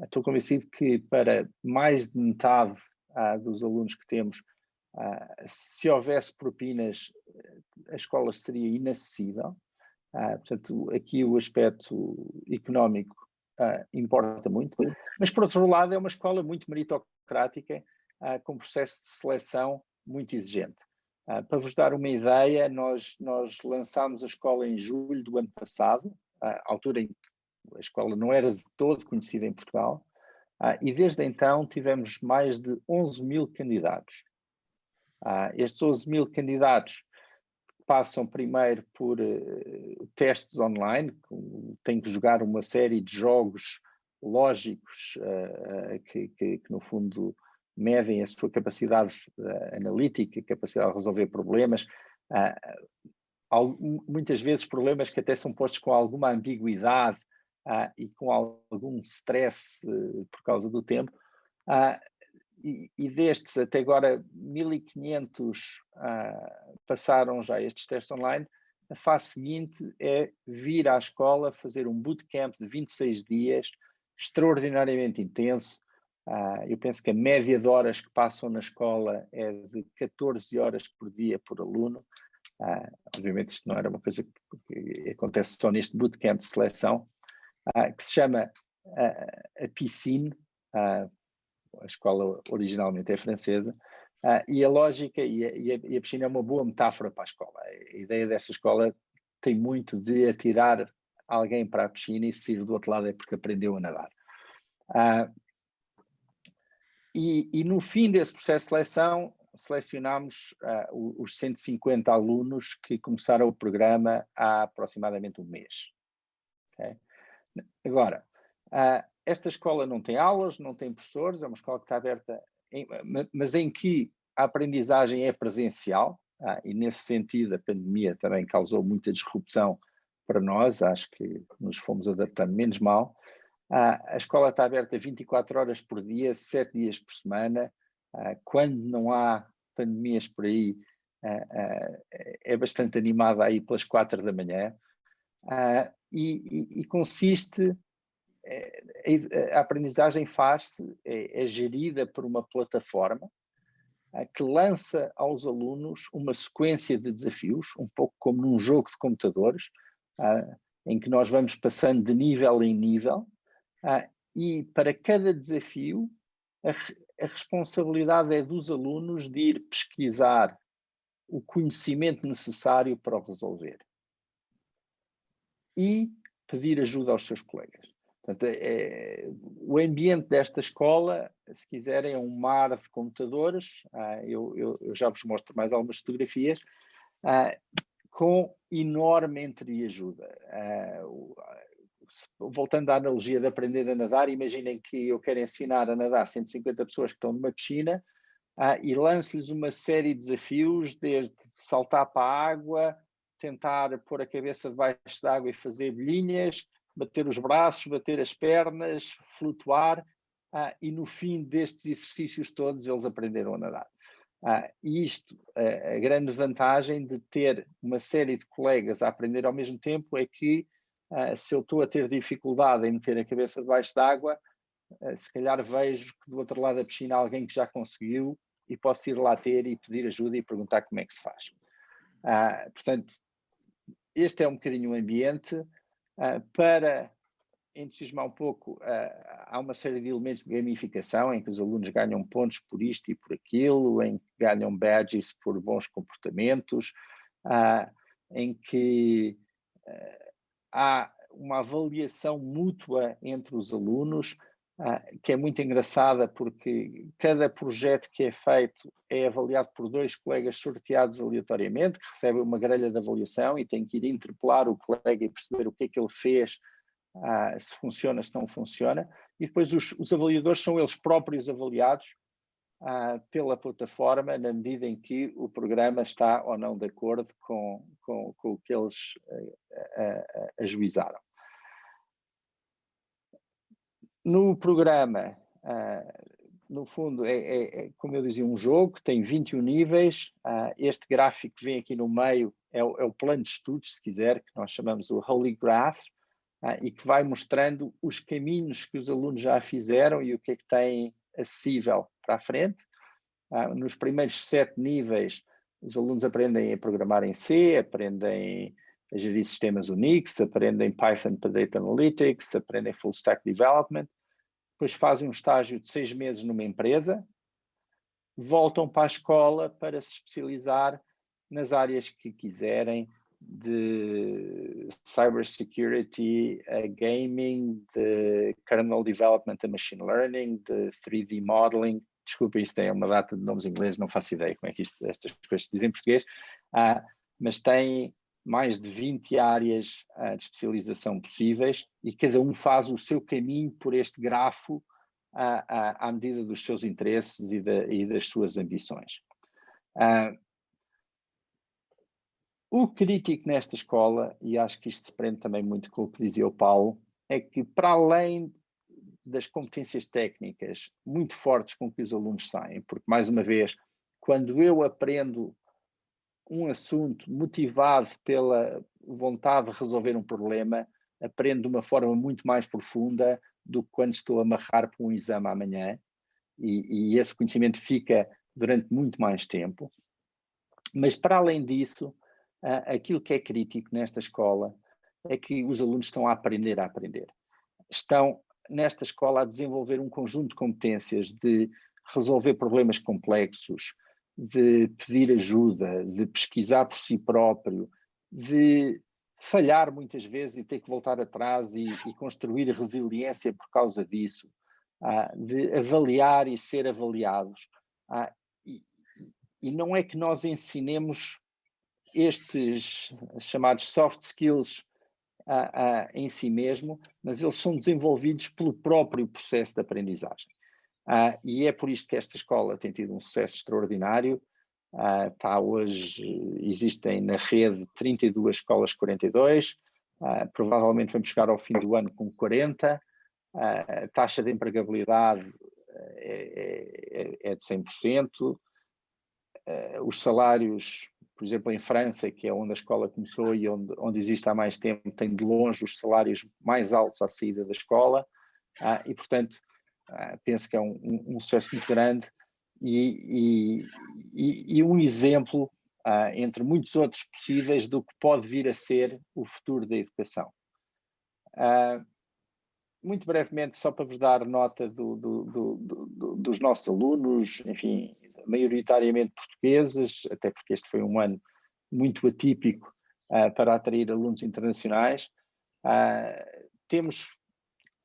estou convencido que para mais de metade dos alunos que temos, se houvesse propinas, a escola seria inacessível. Portanto, aqui o aspecto económico importa muito, mas por outro lado é uma escola muito meritocrática, com um processo de seleção muito exigente. Para vos dar uma ideia, nós lançámos a escola em julho do ano passado, altura em que a escola não era de todo conhecida em Portugal, e desde então tivemos mais de 11 mil candidatos. Estes 11 mil candidatos passam primeiro por testes online, têm que jogar uma série de jogos lógicos que no fundo medem a sua capacidade analítica, capacidade de resolver problemas, muitas vezes problemas que até são postos com alguma ambiguidade e com algum stress por causa do tempo. E destes, até agora, 1.500 passaram já estes testes online. A fase seguinte é vir à escola, fazer um bootcamp de 26 dias, extraordinariamente intenso, Eu penso que a média de horas que passam na escola é de 14 horas por dia por aluno. Obviamente isto não era uma coisa que acontece só neste bootcamp de seleção, que se chama a Piscine. A escola originalmente é francesa, e a lógica e a piscina é uma boa metáfora para a escola. A ideia desta escola tem muito de atirar alguém para a piscina e se sair do outro lado é porque aprendeu a nadar. E no fim desse processo de seleção, selecionámos os 150 alunos que começaram o programa há aproximadamente um mês. Okay? Agora, esta escola não tem aulas, não tem professores, é uma escola que está aberta, mas em que a aprendizagem é presencial, e nesse sentido a pandemia também causou muita disrupção para nós, acho que nos fomos adaptando menos mal. A escola está aberta 24 horas por dia, 7 dias por semana. Quando não há pandemias por aí, é bastante animada aí pelas 4 da manhã. E consiste, a aprendizagem faz-se, é gerida por uma plataforma que lança aos alunos uma sequência de desafios, um pouco como num jogo de computadores, em que nós vamos passando de nível em nível, e para cada desafio a responsabilidade é dos alunos de ir pesquisar o conhecimento necessário para o resolver e pedir ajuda aos seus colegas. Portanto, o ambiente desta escola, se quiserem, é um mar de computadores. Eu já vos mostro mais algumas fotografias, com enorme entreajuda. Voltando à analogia de aprender a nadar, imaginem que eu quero ensinar a nadar 150 pessoas que estão numa piscina e lanço-lhes uma série de desafios, desde saltar para a água, tentar pôr a cabeça debaixo d'água e fazer bolinhas, bater os braços, bater as pernas, flutuar, e no fim destes exercícios todos eles aprenderam a nadar. E isto, a grande vantagem de ter uma série de colegas a aprender ao mesmo tempo é que se eu estou a ter dificuldade em meter a cabeça debaixo d'água, se calhar vejo que do outro lado da piscina há alguém que já conseguiu e posso ir lá ter e pedir ajuda e perguntar como é que se faz. Portanto, este é um bocadinho o ambiente. Para entusiasmar um pouco, há uma série de elementos de gamificação em que os alunos ganham pontos por isto e por aquilo, em que ganham badges por bons comportamentos, em que há uma avaliação mútua entre os alunos, que é muito engraçada porque cada projeto que é feito é avaliado por 2 colegas sorteados aleatoriamente, que recebem uma grelha de avaliação e têm que ir interpelar o colega e perceber o que é que ele fez, se funciona, se não funciona, e depois os avaliadores são eles próprios avaliados pela plataforma na medida em que o programa está ou não de acordo com o que eles ajuizaram. No programa, no fundo, como eu dizia, um jogo que tem 21 níveis. Este gráfico que vem aqui no meio é o plano de estudos, se quiser, que nós chamamos o Holy Graph, e que vai mostrando os caminhos que os alunos já fizeram e o que é que têm acessível para a frente. Nos primeiros 7 níveis, os alunos aprendem a programar em C, aprendem a gerir sistemas Unix, aprendem Python para Data Analytics, aprendem Full Stack Development, depois fazem um estágio de 6 meses numa empresa, voltam para a escola para se especializar nas áreas que quiserem, de cybersecurity, gaming, de kernel development e machine learning, de 3D modeling. Desculpa, isto é uma data de nomes ingleses, não faço ideia como é que estas coisas se dizem em português, mas tem mais de 20 áreas de especialização possíveis e cada um faz o seu caminho por este grafo à medida dos seus interesses e das suas ambições. O crítico nesta escola, e acho que isto se prende também muito com o que dizia o Paulo, é que para além das competências técnicas muito fortes com que os alunos saem, porque mais uma vez, quando eu aprendo um assunto motivado pela vontade de resolver um problema, aprendo de uma forma muito mais profunda do que quando estou a amarrar para um exame amanhã. e esse conhecimento fica durante muito mais tempo. Mas, para além disso, aquilo que é crítico nesta escola é que os alunos estão a aprender a aprender. Estão, nesta escola, a desenvolver um conjunto de competências de resolver problemas complexos, de pedir ajuda, de pesquisar por si próprio, de falhar muitas vezes e ter que voltar atrás e construir resiliência por causa disso, de avaliar e ser avaliados. E não é que nós ensinemos estes chamados soft skills em si mesmo, mas eles são desenvolvidos pelo próprio processo de aprendizagem. E é por isto que esta escola tem tido um sucesso extraordinário. Hoje, existem na rede 32 escolas 42, provavelmente vamos chegar ao fim do ano com 40, a taxa de empregabilidade é de 100%, os salários, por exemplo, em França, que é onde a escola começou e onde existe há mais tempo, tem de longe os salários mais altos à saída da escola, e portanto penso que é um sucesso muito grande e um exemplo entre muitos outros possíveis do que pode vir a ser o futuro da educação. Muito brevemente, só para vos dar nota dos nossos alunos, enfim, maioritariamente portugueses, até porque este foi um ano muito atípico para atrair alunos internacionais. Temos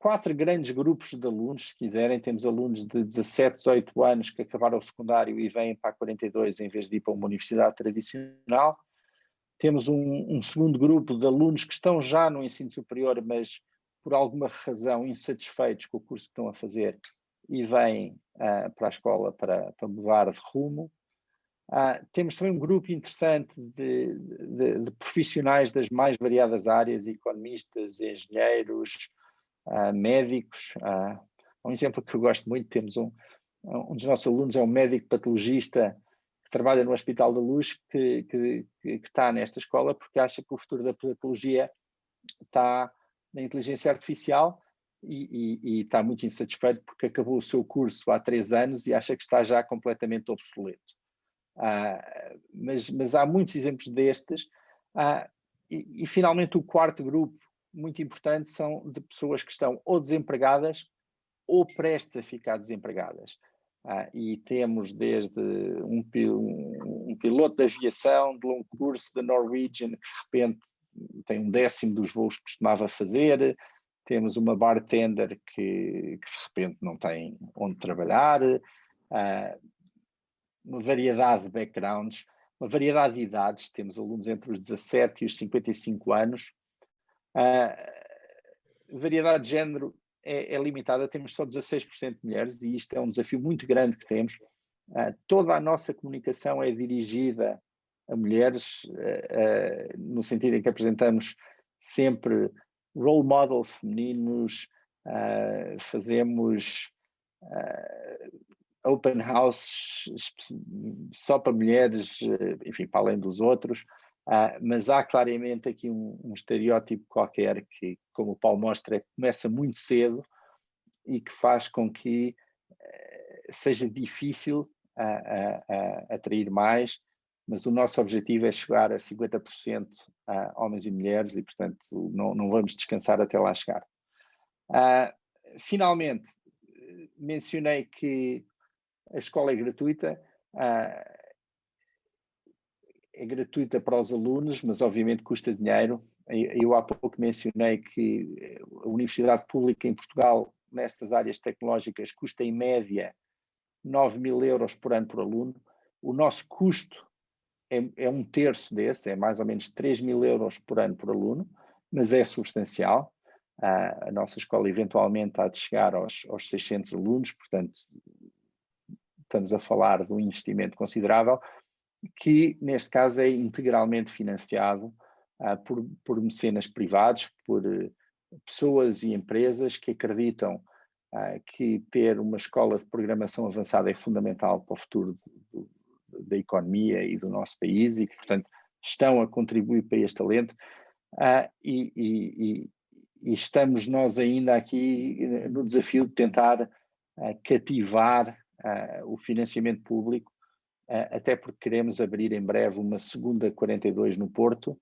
4 grandes grupos de alunos, se quiserem. Temos alunos de 17, 18 anos que acabaram o secundário e vêm para a 42 em vez de ir para uma universidade tradicional. Temos um segundo grupo de alunos que estão já no ensino superior, mas por alguma razão insatisfeitos com o curso que estão a fazer e vêm para a escola para mudar de rumo. Temos também um grupo interessante de profissionais das mais variadas áreas, economistas, engenheiros, médicos. Um exemplo que eu gosto muito, temos um dos nossos alunos é um médico patologista que trabalha no Hospital da Luz, que está nesta escola porque acha que o futuro da patologia está na inteligência artificial e está muito insatisfeito porque acabou o seu curso há 3 anos e acha que está já completamente obsoleto. Mas há muitos exemplos destes. E finalmente o quarto grupo, muito importante, são de pessoas que estão ou desempregadas ou prestes a ficar desempregadas. E temos desde um piloto de aviação de longo curso da Norwegian, que de repente tem 1/10 dos voos que costumava fazer. Temos uma bartender que de repente não tem onde trabalhar. Uma variedade de backgrounds, uma variedade de idades. Temos alunos entre os 17 e os 55 anos. Variedade de género é limitada, temos só 16% de mulheres e isto é um desafio muito grande que temos. Toda a nossa comunicação é dirigida a mulheres, no sentido em que apresentamos sempre role models femininos, fazemos open house só para mulheres, enfim, para além dos outros, mas há claramente aqui um estereótipo qualquer que, como o Paulo mostra, começa muito cedo e que faz com que seja difícil atrair mais, mas o nosso objetivo é chegar a 50% homens e mulheres e, portanto, não vamos descansar até lá chegar. Finalmente, mencionei que a escola é gratuita. É gratuita para os alunos, mas obviamente custa dinheiro. Eu há pouco mencionei que a universidade pública em Portugal, nestas áreas tecnológicas, custa em média 9.000 euros por ano por aluno. O nosso custo é 1/3 desse, é mais ou menos 3.000 euros por ano por aluno, mas é substancial. A nossa escola eventualmente há de chegar aos 600 alunos, portanto estamos a falar de um investimento considerável que neste caso é integralmente financiado por mecenas privados, por pessoas e empresas que acreditam que ter uma escola de programação avançada é fundamental para o futuro da economia e do nosso país e que, portanto, estão a contribuir para este talento e estamos nós ainda aqui no desafio de tentar cativar o financiamento público, até porque queremos abrir em breve uma segunda 42 no Porto,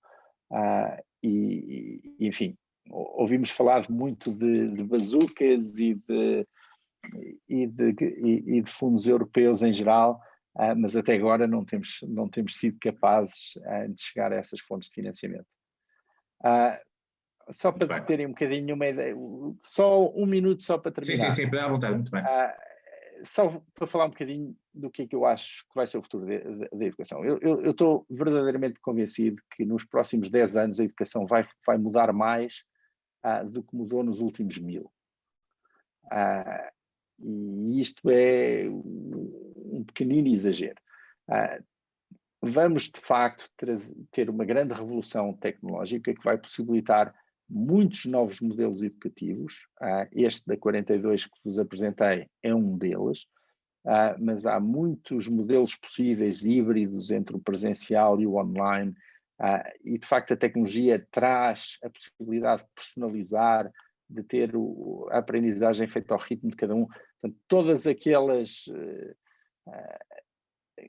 enfim, ouvimos falar muito de bazucas e de fundos europeus em geral, mas até agora não temos sido capazes de chegar a essas fontes de financiamento. Só para terem um bocadinho uma ideia, só um minuto só para terminar. Sim, à vontade, muito bem. Só para falar um bocadinho do que é que eu acho que vai ser o futuro da educação. Eu estou verdadeiramente convencido que nos próximos 10 anos a educação vai mudar mais do que mudou nos últimos 1000. E isto é um pequenino exagero. Vamos, de facto, ter uma grande revolução tecnológica que vai possibilitar muitos novos modelos educativos. Este da 42 que vos apresentei é um deles, mas há muitos modelos possíveis híbridos entre o presencial e o online, e de facto a tecnologia traz a possibilidade de personalizar, de ter a aprendizagem feita ao ritmo de cada um. Portanto, todas aquelas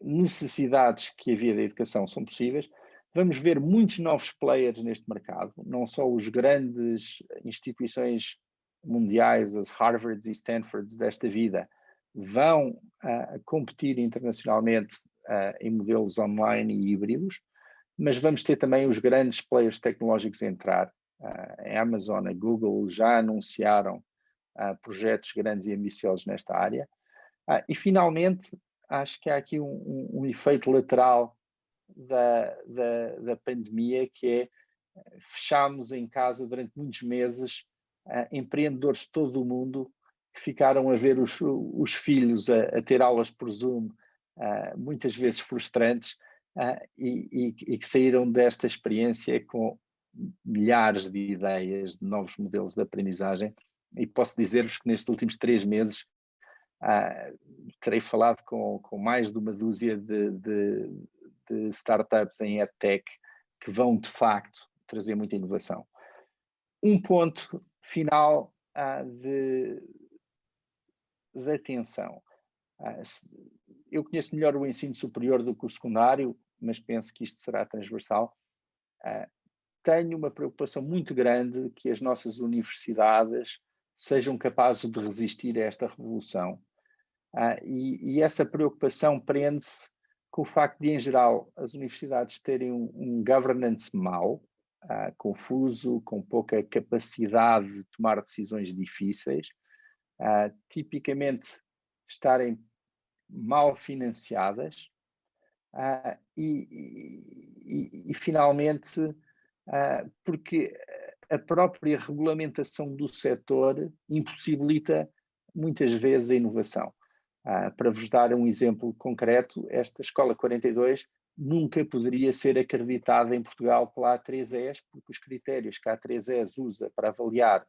necessidades que havia da educação são possíveis. Vamos ver muitos novos players neste mercado, não só os grandes instituições mundiais, as Harvards e Stanfords desta vida, vão competir internacionalmente em modelos online e híbridos, mas vamos ter também os grandes players tecnológicos a entrar. A Amazon, a Google já anunciaram projetos grandes e ambiciosos nesta área. E finalmente, acho que há aqui um efeito lateral da pandemia, que é fechámos em casa durante muitos meses empreendedores de todo o mundo que ficaram a ver os filhos a ter aulas por Zoom, muitas vezes frustrantes, e que saíram desta experiência com milhares de ideias, de novos modelos de aprendizagem. E posso dizer-vos que nestes últimos 3 meses terei falado com mais de uma dúzia de startups em EdTech que vão, de facto, trazer muita inovação. Um ponto final de atenção. Eu conheço melhor o ensino superior do que o secundário, mas penso que isto será transversal. Tenho uma preocupação muito grande que as nossas universidades sejam capazes de resistir a esta revolução. E essa preocupação prende-se com o facto de, em geral, as universidades terem um governance mau, confuso, com pouca capacidade de tomar decisões difíceis, tipicamente estarem mal financiadas e finalmente, porque a própria regulamentação do setor impossibilita muitas vezes a inovação. Para vos dar um exemplo concreto, esta Escola 42 nunca poderia ser acreditada em Portugal pela A3ES, porque os critérios que a A3ES usa para avaliar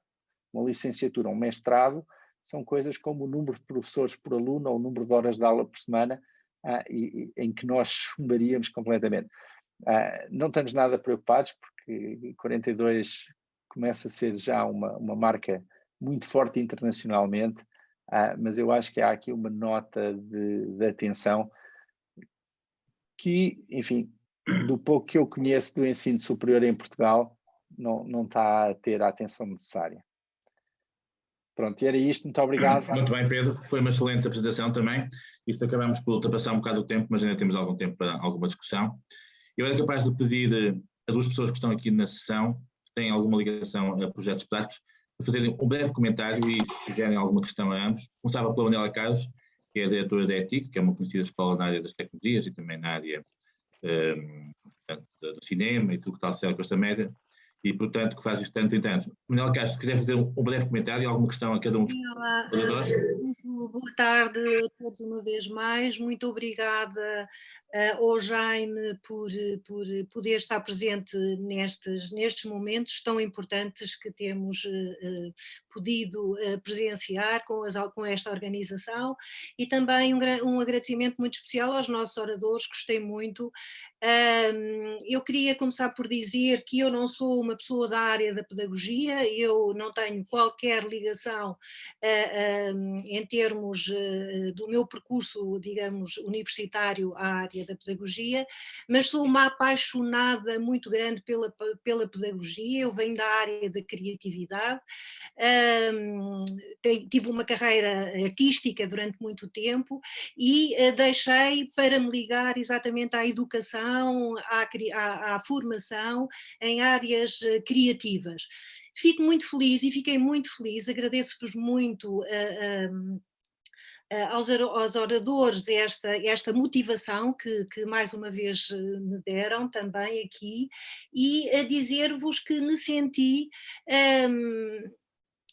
uma licenciatura ou um mestrado são coisas como o número de professores por aluno ou o número de horas de aula por semana, em que nós chumbaríamos completamente. Não estamos nada preocupados, porque 42 começa a ser já uma marca muito forte internacionalmente, mas eu acho que há aqui uma nota de atenção que, enfim, do pouco que eu conheço do ensino superior em Portugal, não está a ter a atenção necessária. Pronto, e era isto, muito obrigado. Muito bem, Pedro, foi uma excelente apresentação também. Isto acabamos por ultrapassar um bocado o tempo, mas ainda temos algum tempo para alguma discussão. Eu era capaz de pedir a 2 pessoas que estão aqui na sessão, que têm alguma ligação a projetos práticos, a fazerem um breve comentário e, se tiverem alguma questão a ambos. Começava pela Manuela Carlos, que é a diretora da ETIC, que é uma conhecida escola na área das tecnologias e também na área do cinema e tudo que está associado com esta média, e, portanto, que faz isto há 30 anos. Manuela Carlos, se quiser fazer um breve comentário e alguma questão a cada um dos oradores. Muito boa tarde a todos uma vez mais. Muito obrigada ao Jaime por poder estar presente nestes momentos tão importantes que temos podido presenciar com esta organização, e também um agradecimento muito especial aos nossos oradores. Gostei muito. Eu queria começar por dizer que eu não sou uma pessoa da área da pedagogia, eu não tenho qualquer ligação em termos do meu percurso, digamos, universitário à área da pedagogia, mas sou uma apaixonada muito grande pela pedagogia. Eu venho da área da criatividade, tive uma carreira artística durante muito tempo e deixei para me ligar exatamente à educação, à formação em áreas criativas. Fico muito feliz e fiquei muito feliz, agradeço-vos muito aos oradores esta motivação que mais uma vez me deram também aqui, e a dizer-vos que me senti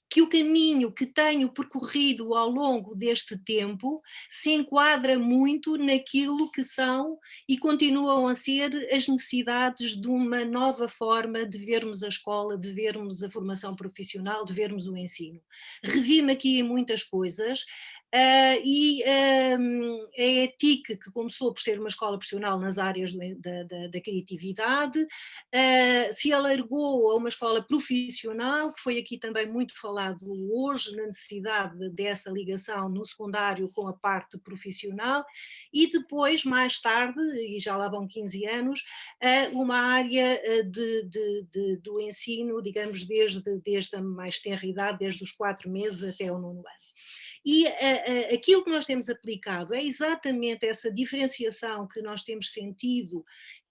que o caminho que tenho percorrido ao longo deste tempo se enquadra muito naquilo que são e continuam a ser as necessidades de uma nova forma de vermos a escola, de vermos a formação profissional, de vermos o ensino. Revi-me aqui em muitas coisas. E a ETIC, que começou por ser uma escola profissional nas áreas da criatividade, se alargou a uma escola profissional, que foi aqui também muito falado hoje, na necessidade dessa ligação no secundário com a parte profissional, e depois, mais tarde, e já lá vão 15 anos, uma área do ensino, digamos, desde a mais tenra idade, desde os 4 meses até o 9º ano. E aquilo que nós temos aplicado é exatamente essa diferenciação que nós temos sentido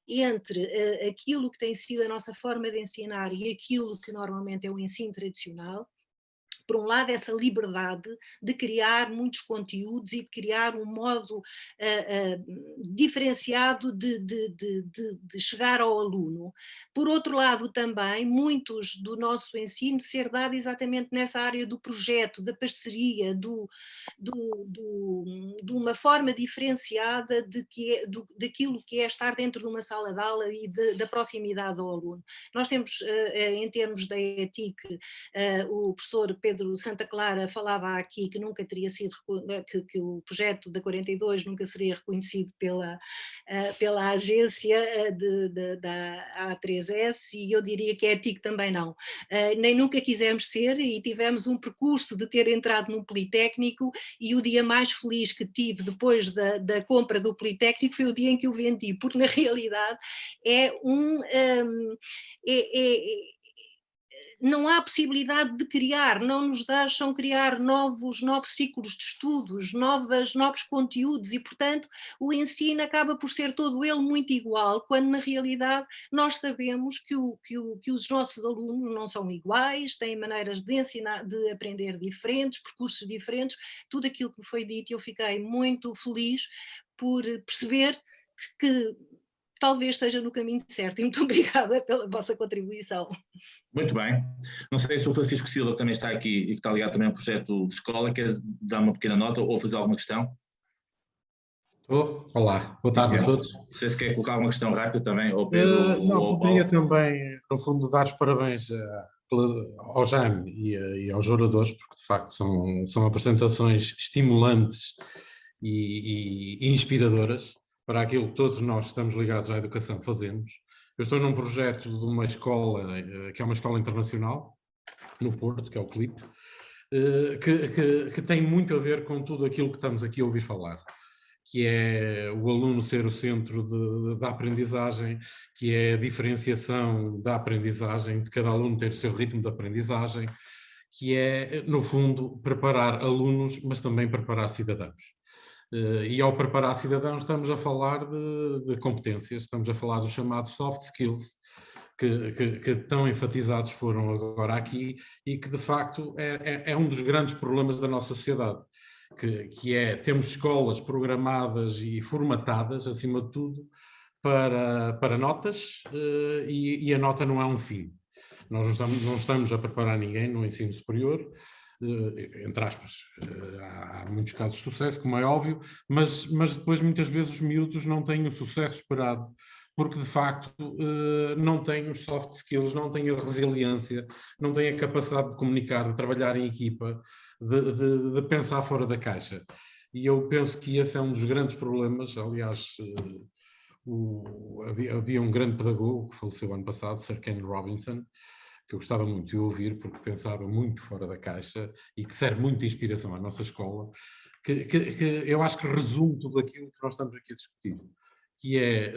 entre aquilo que tem sido a nossa forma de ensinar e aquilo que normalmente é o ensino tradicional. Por um lado, essa liberdade de criar muitos conteúdos e de criar um modo diferenciado de chegar ao aluno. Por outro lado, também, muitos do nosso ensino ser dado exatamente nessa área do projeto, da parceria, de uma forma diferenciada daquilo que é estar dentro de uma sala de aula e da proximidade ao aluno. Nós temos, em termos da ETIC, o professor Pedro Santa Clara falava aqui que nunca teria sido, que o projeto da 42 nunca seria reconhecido pela agência da A3S, e eu diria que a ETIC também não. Nem nunca quisemos ser, e tivemos um percurso de ter entrado num Politécnico, e o dia mais feliz que tive depois da compra do Politécnico foi o dia em que o vendi, porque na realidade não há possibilidade de criar, não nos deixam criar novos ciclos de estudos, novos conteúdos, e portanto o ensino acaba por ser todo ele muito igual, quando na realidade nós sabemos que os nossos alunos não são iguais, têm maneiras de ensinar, de aprender diferentes, percursos diferentes, tudo aquilo que me foi dito. Eu fiquei muito feliz por perceber que talvez esteja no caminho certo, e muito obrigada pela vossa contribuição. Muito bem. Não sei se o Francisco Silva também está aqui e que está ligado também ao projeto de escola, quer dar uma pequena nota ou fazer alguma questão? Olá, boa tarde a todos. Não sei se quer colocar alguma questão rápida também, ou Pedro, não, poderia também, no fundo, dar os parabéns ao Jaime e aos oradores, porque de facto são apresentações estimulantes e inspiradoras para aquilo que todos nós estamos ligados à educação fazemos. Eu estou num projeto de uma escola, que é uma escola internacional, no Porto, que é o CLIP, que tem muito a ver com tudo aquilo que estamos aqui a ouvir falar, que é o aluno ser o centro da aprendizagem, que é a diferenciação da aprendizagem, de cada aluno ter o seu ritmo de aprendizagem, que é, no fundo, preparar alunos, mas também preparar cidadãos. E ao preparar cidadãos estamos a falar de competências, estamos a falar dos chamados soft skills, que tão enfatizados foram agora aqui, e que de facto é um dos grandes problemas da nossa sociedade, que é, temos escolas programadas e formatadas, acima de tudo, para notas, e a nota não é um fim. Nós não estamos a preparar ninguém no ensino superior, entre aspas, há muitos casos de sucesso, como é óbvio, mas depois muitas vezes os miúdos não têm o sucesso esperado, porque de facto não têm os soft skills, não têm a resiliência, não têm a capacidade de comunicar, de trabalhar em equipa, de pensar fora da caixa. E eu penso que esse é um dos grandes problemas. Aliás, havia um grande pedagogo que faleceu ano passado, Sir Ken Robinson, que eu gostava muito de ouvir, porque pensava muito fora da caixa e que serve muito de inspiração à nossa escola, que eu acho que resume tudo aquilo que nós estamos aqui a discutir, que é,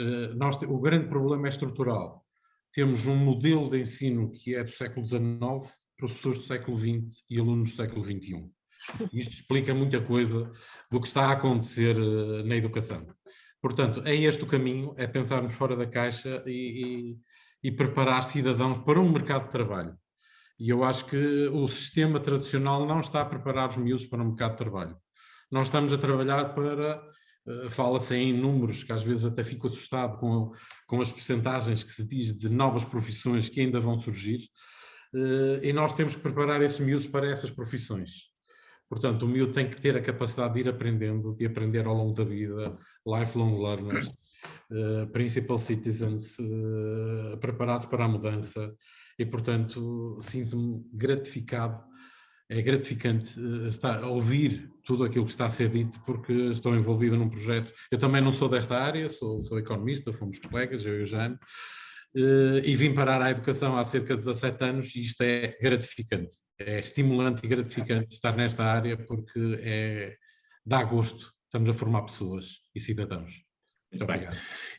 o grande problema é estrutural. Temos um modelo de ensino que é do século XIX, professores do século XX e alunos do século XXI. Isto explica muita coisa do que está a acontecer na educação. Portanto, é este o caminho, é pensarmos fora da caixa e preparar cidadãos para um mercado de trabalho. E eu acho que o sistema tradicional não está a preparar os miúdos para um mercado de trabalho. Nós estamos a trabalhar para, fala-se em números, que às vezes até fico assustado com as percentagens que se diz de novas profissões que ainda vão surgir, e nós temos que preparar esses miúdos para essas profissões. Portanto, o miúdo tem que ter a capacidade de ir aprendendo, de aprender ao longo da vida, lifelong learners, principal citizens, preparados para a mudança, e portanto sinto-me gratificado, é gratificante estar a ouvir tudo aquilo que está a ser dito, porque estou envolvido num projeto. Eu também não sou desta área, sou economista, fomos colegas, eu e o Jane, e vim parar à educação há cerca de 17 anos, e isto é gratificante, é estimulante e gratificante estar nesta área, porque dá gosto, estamos a formar pessoas e cidadãos. Muito bem.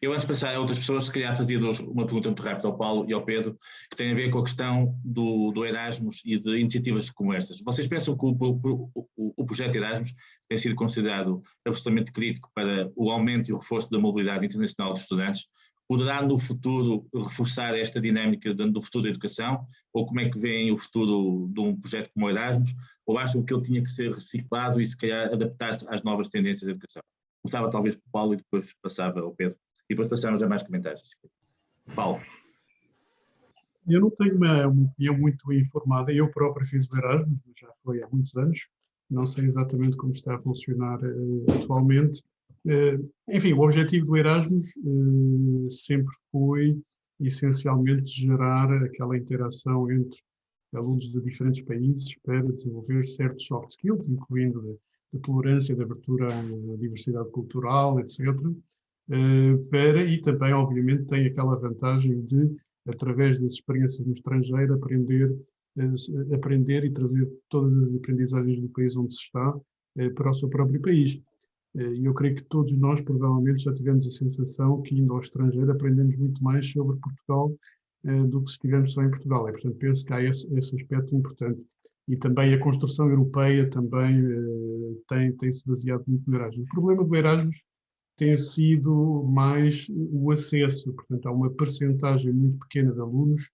Eu, antes de passar a outras pessoas, se calhar fazia uma pergunta muito rápida ao Paulo e ao Pedro, que tem a ver com a questão do Erasmus e de iniciativas como estas. Vocês pensam que o projeto Erasmus tem sido considerado absolutamente crítico para o aumento e o reforço da mobilidade internacional dos estudantes? Poderá no futuro reforçar esta dinâmica do futuro da educação? Ou como é que veem o futuro de um projeto como o Erasmus? Ou acham que ele tinha que ser reciclado e se calhar adaptar-se às novas tendências da educação? Começava talvez por Paulo e depois passava ao Pedro. E depois passamos a mais comentários. Paulo. Eu não tenho uma opinião muito informada. Eu próprio fiz o Erasmus, já foi há muitos anos. Não sei exatamente como está a funcionar atualmente. Enfim, o objetivo do Erasmus sempre foi, essencialmente, gerar aquela interação entre alunos de diferentes países para desenvolver certos soft skills, incluindo de tolerância, de abertura à diversidade cultural, etc. E também, obviamente, tem aquela vantagem de, através das experiências no estrangeiro, aprender e trazer todas as aprendizagens do país onde se está para o seu próprio país. E eu creio que todos nós, provavelmente, já tivemos a sensação que, indo ao estrangeiro, aprendemos muito mais sobre Portugal do que se estivermos só em Portugal. E, portanto, penso que há esse aspecto importante. E também a construção europeia também tem-se baseado muito no Erasmus. O problema do Erasmus tem sido mais o acesso. Portanto, há uma percentagem muito pequena de alunos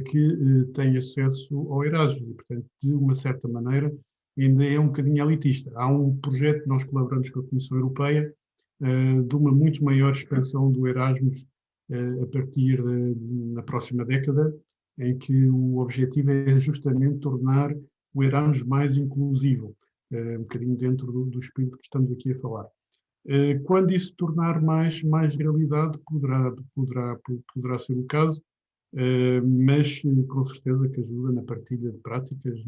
que têm acesso ao Erasmus. E, portanto, de uma certa maneira, ainda é um bocadinho elitista. Há um projeto que nós colaboramos com a Comissão Europeia de uma muito maior expansão do Erasmus a partir da próxima década, em que o objetivo é justamente tornar o Erasmus mais inclusivo, um bocadinho dentro do espírito que estamos aqui a falar. Quando isso se tornar mais realidade, poderá ser o caso, mas com certeza que ajuda na partilha de práticas,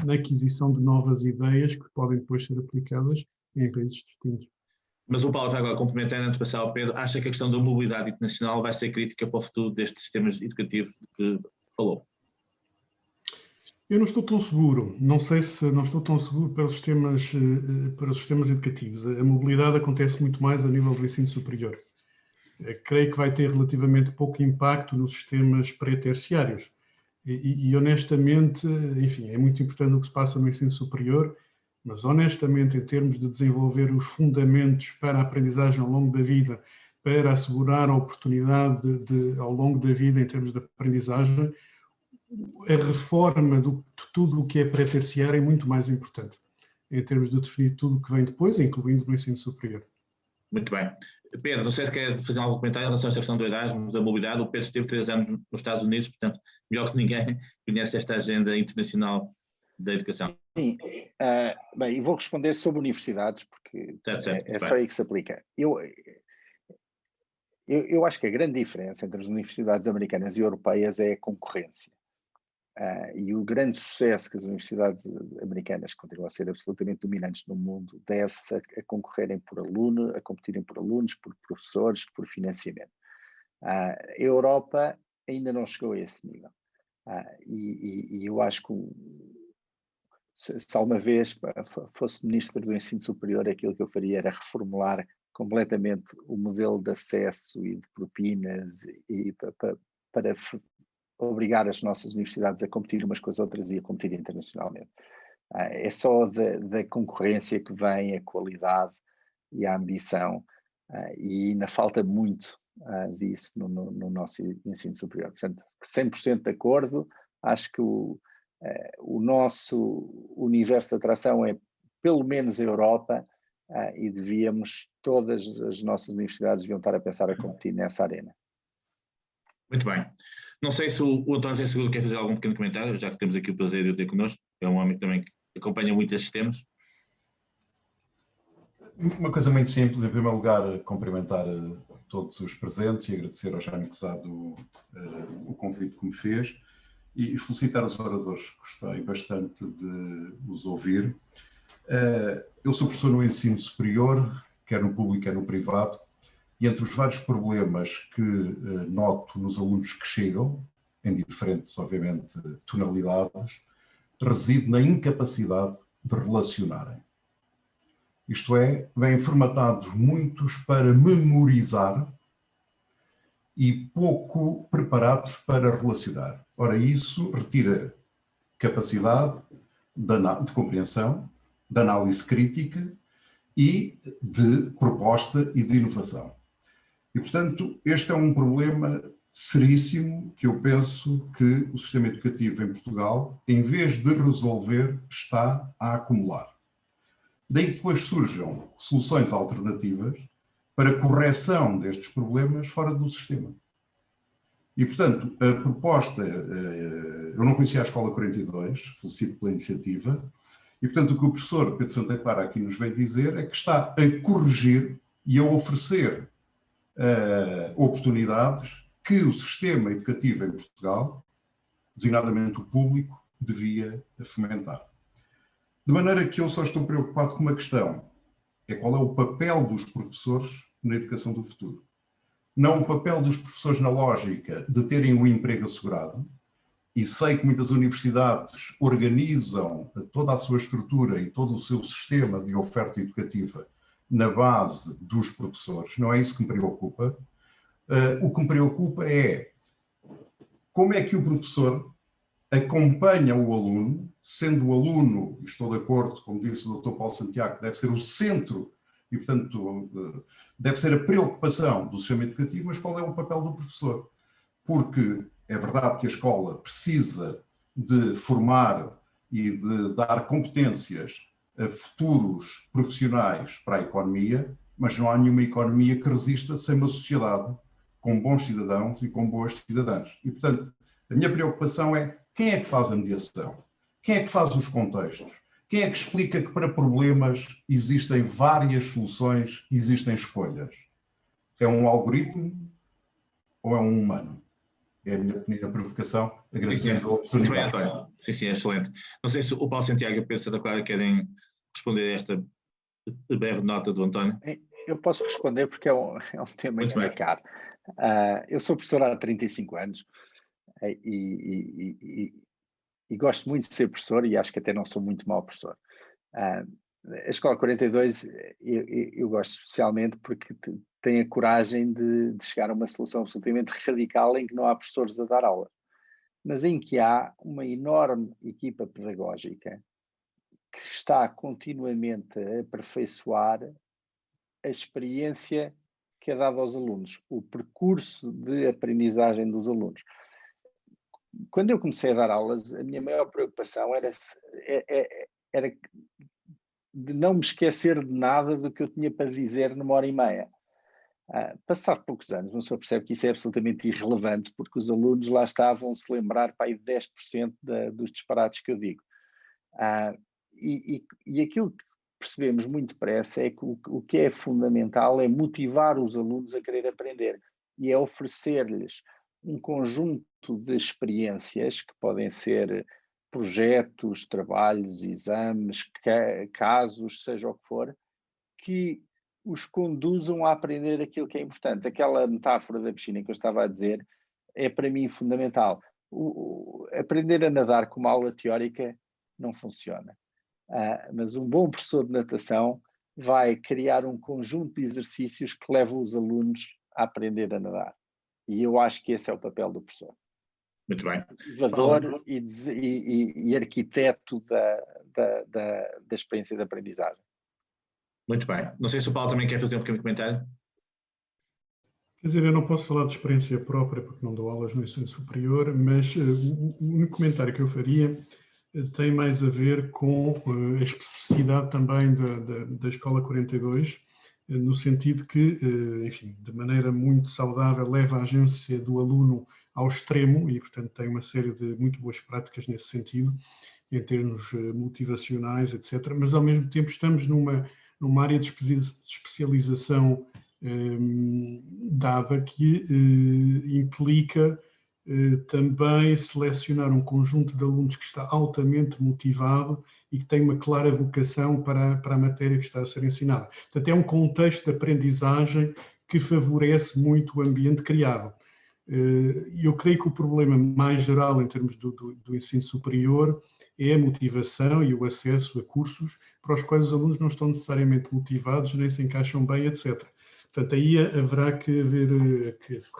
na aquisição de novas ideias que podem depois ser aplicadas em países distintos. Mas o Paulo, já agora complementando, antes de passar ao Pedro, acha que a questão da mobilidade internacional vai ser crítica para o futuro destes sistemas educativos de que falou? Eu não estou tão seguro. Não estou tão seguro para os sistemas educativos. A mobilidade acontece muito mais a nível do ensino superior. Creio que vai ter relativamente pouco impacto nos sistemas pré-terciários. E honestamente, enfim, é muito importante o que se passa no ensino superior, mas honestamente, em termos de desenvolver os fundamentos para a aprendizagem ao longo da vida, para assegurar a oportunidade ao longo da vida em termos de aprendizagem, a reforma de tudo o que é pré-terciário é muito mais importante, em termos de definir tudo o que vem depois, incluindo no ensino superior. Muito bem. Pedro, não sei se quer fazer algum comentário em relação a esta questão do Erasmus, da mobilidade. O Pedro esteve 3 anos nos Estados Unidos, portanto, melhor que ninguém conhece esta agenda internacional da educação. Sim, bem, e vou responder sobre universidades, porque Certo, é só aí que se aplica. Eu acho que a grande diferença entre as universidades americanas e europeias é a concorrência. E o grande sucesso que as universidades americanas continuam a ser absolutamente dominantes no mundo deve-se a concorrerem por aluno, a competirem por alunos, por professores, por financiamento. A Europa ainda não chegou a esse nível. E eu acho que se alguma vez fosse ministro do Ensino Superior, aquilo que eu faria era reformular completamente o modelo de acesso e de propinas e para obrigar as nossas universidades a competir umas com as outras e a competir internacionalmente. É só da concorrência que vem a qualidade e a ambição, e ainda falta muito disso no nosso ensino superior. Portanto, 100% de acordo, acho que o nosso universo de atração é pelo menos a Europa, e todas as nossas universidades deviam estar a pensar a competir nessa arena. Muito bem. Não sei se o António José Seguro quer fazer algum pequeno comentário, já que temos aqui o prazer de o ter connosco. É um homem também que acompanha muito estes temas. Uma coisa muito simples, em primeiro lugar, cumprimentar todos os presentes e agradecer ao Jaime Quezado o convite que me fez e felicitar os oradores. Gostei bastante de os ouvir. Eu sou professor no ensino superior, quer no público, quer no privado, e entre os vários problemas que noto nos alunos que chegam, em diferentes, obviamente, tonalidades, reside na incapacidade de relacionarem. Isto é, vêm formatados muitos para memorizar e pouco preparados para relacionar. Ora, isso retira capacidade de compreensão, de análise crítica e de proposta e de inovação. E, portanto, este é um problema seríssimo que eu penso que o sistema educativo em Portugal, em vez de resolver, está a acumular. Daí que depois surjam soluções alternativas para correção destes problemas fora do sistema. E, portanto, a proposta, eu não conhecia a Escola 42, felicito pela iniciativa, e, portanto, o que o professor Pedro Santa Clara aqui nos veio dizer é que está a corrigir e a oferecer oportunidades que o sistema educativo em Portugal, designadamente o público, devia fomentar. De maneira que eu só estou preocupado com uma questão, é qual é o papel dos professores na educação do futuro. Não o papel dos professores na lógica de terem o emprego assegurado, e sei que muitas universidades organizam toda a sua estrutura e todo o seu sistema de oferta educativa na base dos professores, não é isso que me preocupa. O que me preocupa é como é que o professor acompanha o aluno, sendo o aluno, e estou de acordo, como disse o Dr. Paulo Santiago, que deve ser o centro e, portanto, deve ser a preocupação do sistema educativo, mas qual é o papel do professor? Porque é verdade que a escola precisa de formar e de dar competências a futuros profissionais para a economia, mas não há nenhuma economia que resista sem uma sociedade com bons cidadãos e com boas cidadãs. E, portanto, a minha preocupação é quem é que faz a mediação? Quem é que faz os contextos? Quem é que explica que para problemas existem várias soluções, existem escolhas? É um algoritmo ou é um humano? É a minha pequena provocação, agradecendo a oportunidade. Muito bem, António. Sim, excelente. Não sei se o Paulo Santiago e o Pedro Santa Clara querem responder a esta breve nota do António. Eu posso responder porque é um tema que me é caro. Eu sou professor há 35 anos e gosto muito de ser professor e acho que até não sou muito mau professor. A Escola 42 eu gosto especialmente porque tem a coragem de chegar a uma solução absolutamente radical em que não há professores a dar aula, mas em que há uma enorme equipa pedagógica que está continuamente a aperfeiçoar a experiência que é dada aos alunos, o percurso de aprendizagem dos alunos. Quando eu comecei a dar aulas, a minha maior preocupação era de não me esquecer de nada do que eu tinha para dizer numa hora e meia. Passado poucos anos, uma pessoa percebe que isso é absolutamente irrelevante, porque os alunos lá estavam se lembrar para aí de 10% dos disparates que eu digo. E aquilo que percebemos muito depressa é que o que é fundamental é motivar os alunos a querer aprender e é oferecer-lhes um conjunto de experiências que podem ser projetos, trabalhos, exames, casos, seja o que for, que os conduzam a aprender aquilo que é importante. Aquela metáfora da piscina que eu estava a dizer é para mim fundamental. Aprender a nadar com uma aula teórica não funciona. Mas um bom professor de natação vai criar um conjunto de exercícios que levam os alunos a aprender a nadar. E eu acho que esse é o papel do professor. Muito bem. Motivador e arquiteto da experiência de aprendizagem. Muito bem. Não sei se o Paulo também quer fazer um pequeno comentário. Quer dizer, eu não posso falar de experiência própria porque não dou aulas no ensino superior, mas o único comentário que eu faria tem mais a ver com a especificidade também da Escola 42, no sentido que, enfim, de maneira muito saudável, leva a agência do aluno ao extremo e, portanto, tem uma série de muito boas práticas nesse sentido, em termos motivacionais, etc. Mas, ao mesmo tempo, estamos numa área de especialização dada que implica também selecionar um conjunto de alunos que está altamente motivado e que tem uma clara vocação para a matéria que está a ser ensinada. Portanto, é um contexto de aprendizagem que favorece muito o ambiente criado. Eu creio que o problema mais geral em termos do ensino superior é a motivação e o acesso a cursos para os quais os alunos não estão necessariamente motivados, nem se encaixam bem, etc. Portanto, aí haverá que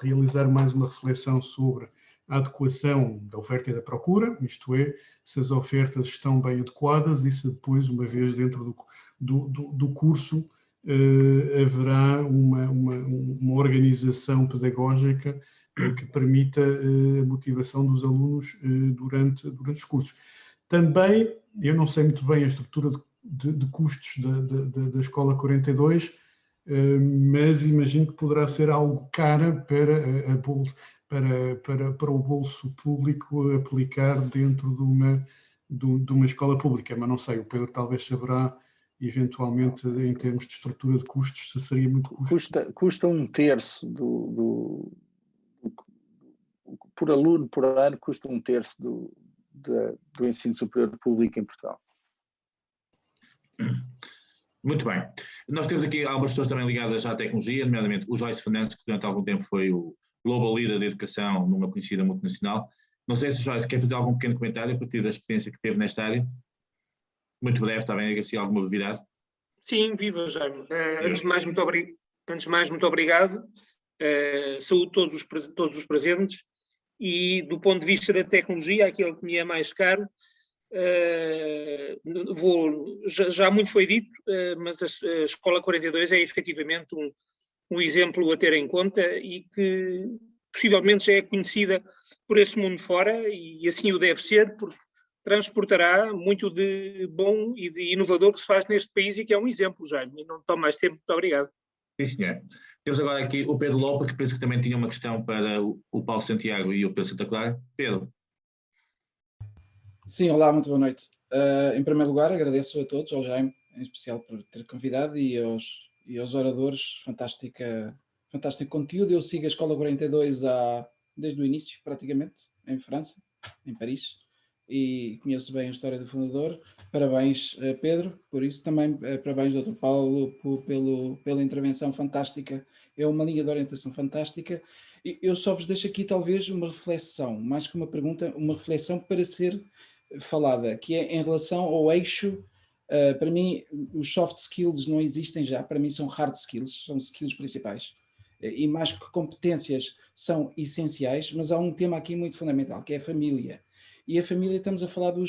realizar mais uma reflexão sobre a adequação da oferta e da procura, isto é, se as ofertas estão bem adequadas e se depois, uma vez dentro do curso, haverá uma organização pedagógica que permita a motivação dos alunos durante os cursos. Também, eu não sei muito bem a estrutura de custos da Escola 42, mas imagino que poderá ser algo cara para o bolso público aplicar dentro de uma escola pública, mas não sei, o Pedro talvez saberá eventualmente em termos de estrutura de custos se seria muito custo. Custa um terço por aluno por ano, custa um terço do ensino superior público em Portugal. Muito bem. Nós temos aqui algumas pessoas também ligadas à tecnologia, nomeadamente o Joyce Fernandes, que durante algum tempo foi o Global Leader de Educação numa conhecida multinacional. Não sei se o Joyce quer fazer algum pequeno comentário a partir da experiência que teve nesta área. Muito breve, está bem, assim, alguma novidade? Sim, viva, Jaime. Antes de mais, muito obrigado. Saúde todos os presentes. E do ponto de vista da tecnologia, aquilo que me é mais caro, já muito foi dito, mas a Escola 42 é efetivamente um exemplo a ter em conta e que possivelmente já é conhecida por esse mundo fora e assim o deve ser, porque transportará muito de bom e de inovador que se faz neste país e que é um exemplo, Jaime. E não tomo mais tempo. Muito obrigado. Sim, senhor. Temos agora aqui o Pedro Lopes, que penso que também tinha uma questão para o Paulo Santiago e o Pedro Santa Clara. Pedro. Sim, olá, muito boa noite. Em primeiro lugar, agradeço a todos, ao Jaime, em especial por ter convidado, e aos oradores, fantástico conteúdo. Eu sigo a Escola 42 desde o início, praticamente, em França, em Paris, e conheço bem a história do fundador. Parabéns, Pedro, por isso também parabéns, Dr. Paulo, pela intervenção fantástica. É uma linha de orientação fantástica. Eu só vos deixo aqui talvez uma reflexão, mais que uma pergunta, uma reflexão para ser falada, que é em relação ao eixo. Para mim, os soft skills não existem já, para mim são hard skills, são skills principais. E mais que competências são essenciais, mas há um tema aqui muito fundamental, que é a família. E a família, estamos a falar do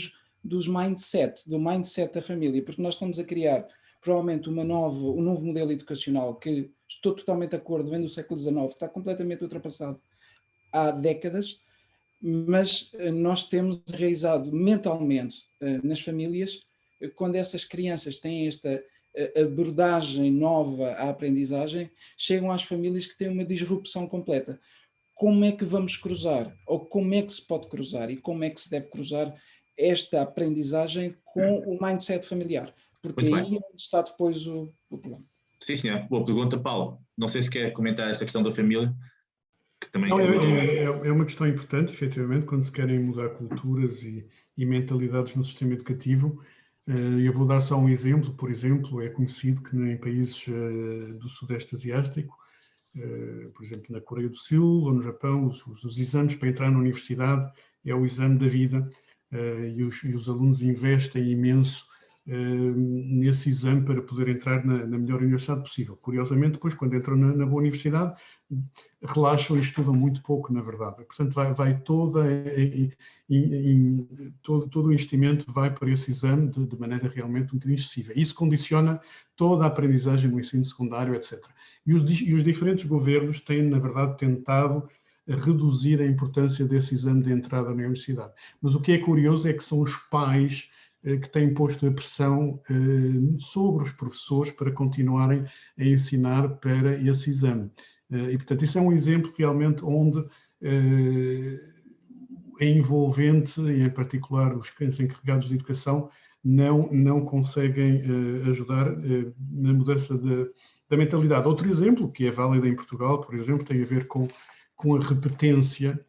mindset da família, porque nós estamos a criar provavelmente um novo modelo educacional que estou totalmente de acordo, vem do século XIX, está completamente ultrapassado há décadas, mas nós temos enraizado mentalmente nas famílias quando essas crianças têm esta abordagem nova à aprendizagem, chegam às famílias que têm uma disrupção completa. Como é que vamos cruzar? Ou como é que se pode cruzar? E como é que se deve cruzar esta aprendizagem com o mindset familiar? Porque Muito aí bem. é onde está depois o problema. Sim, senhor. Boa pergunta, Paulo. Não sei se quer comentar esta questão da família, que também Não, é uma questão importante, efetivamente, quando se querem mudar culturas e mentalidades no sistema educativo. Eu vou dar só um exemplo. Por exemplo, é conhecido que em países do Sudeste Asiático, por exemplo, na Coreia do Sul ou no Japão, os exames para entrar na universidade é o exame da vida, e os alunos investem imenso nesse exame para poder entrar na melhor universidade possível. Curiosamente, depois, quando entram na boa universidade, relaxam e estudam muito pouco, na verdade. Portanto, vai todo o investimento vai para esse exame de maneira realmente um bocadinho excessiva. Isso condiciona toda a aprendizagem no ensino secundário, etc. E os diferentes governos têm, na verdade, tentado reduzir a importância desse exame de entrada na universidade. Mas o que é curioso é que são os pais que têm posto a pressão sobre os professores para continuarem a ensinar para esse exame. E, portanto, isso é um exemplo realmente onde é envolvente, e em particular os encarregados de educação, não conseguem ajudar na mudança da mentalidade. Outro exemplo, que é válido em Portugal, por exemplo, tem a ver com a repetência,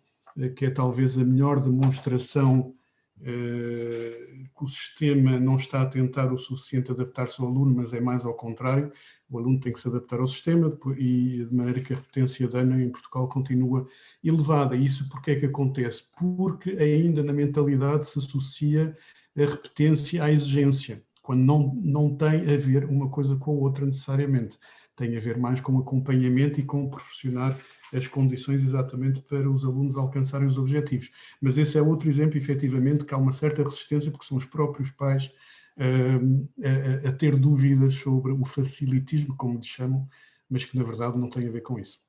que é talvez a melhor demonstração que o sistema não está a tentar o suficiente adaptar-se ao aluno, mas é mais ao contrário. O aluno tem que se adaptar ao sistema e de maneira que a repetência de ano em Portugal continua elevada. Isso porque é que acontece? Porque ainda na mentalidade se associa a repetência à exigência, quando não tem a ver uma coisa com a outra necessariamente. Tem a ver mais com acompanhamento e com proporcionar as condições exatamente para os alunos alcançarem os objetivos. Mas esse é outro exemplo, efetivamente, que há uma certa resistência, porque são os próprios pais a ter dúvidas sobre o facilitismo, como lhe chamam, mas que na verdade não tem a ver com isso.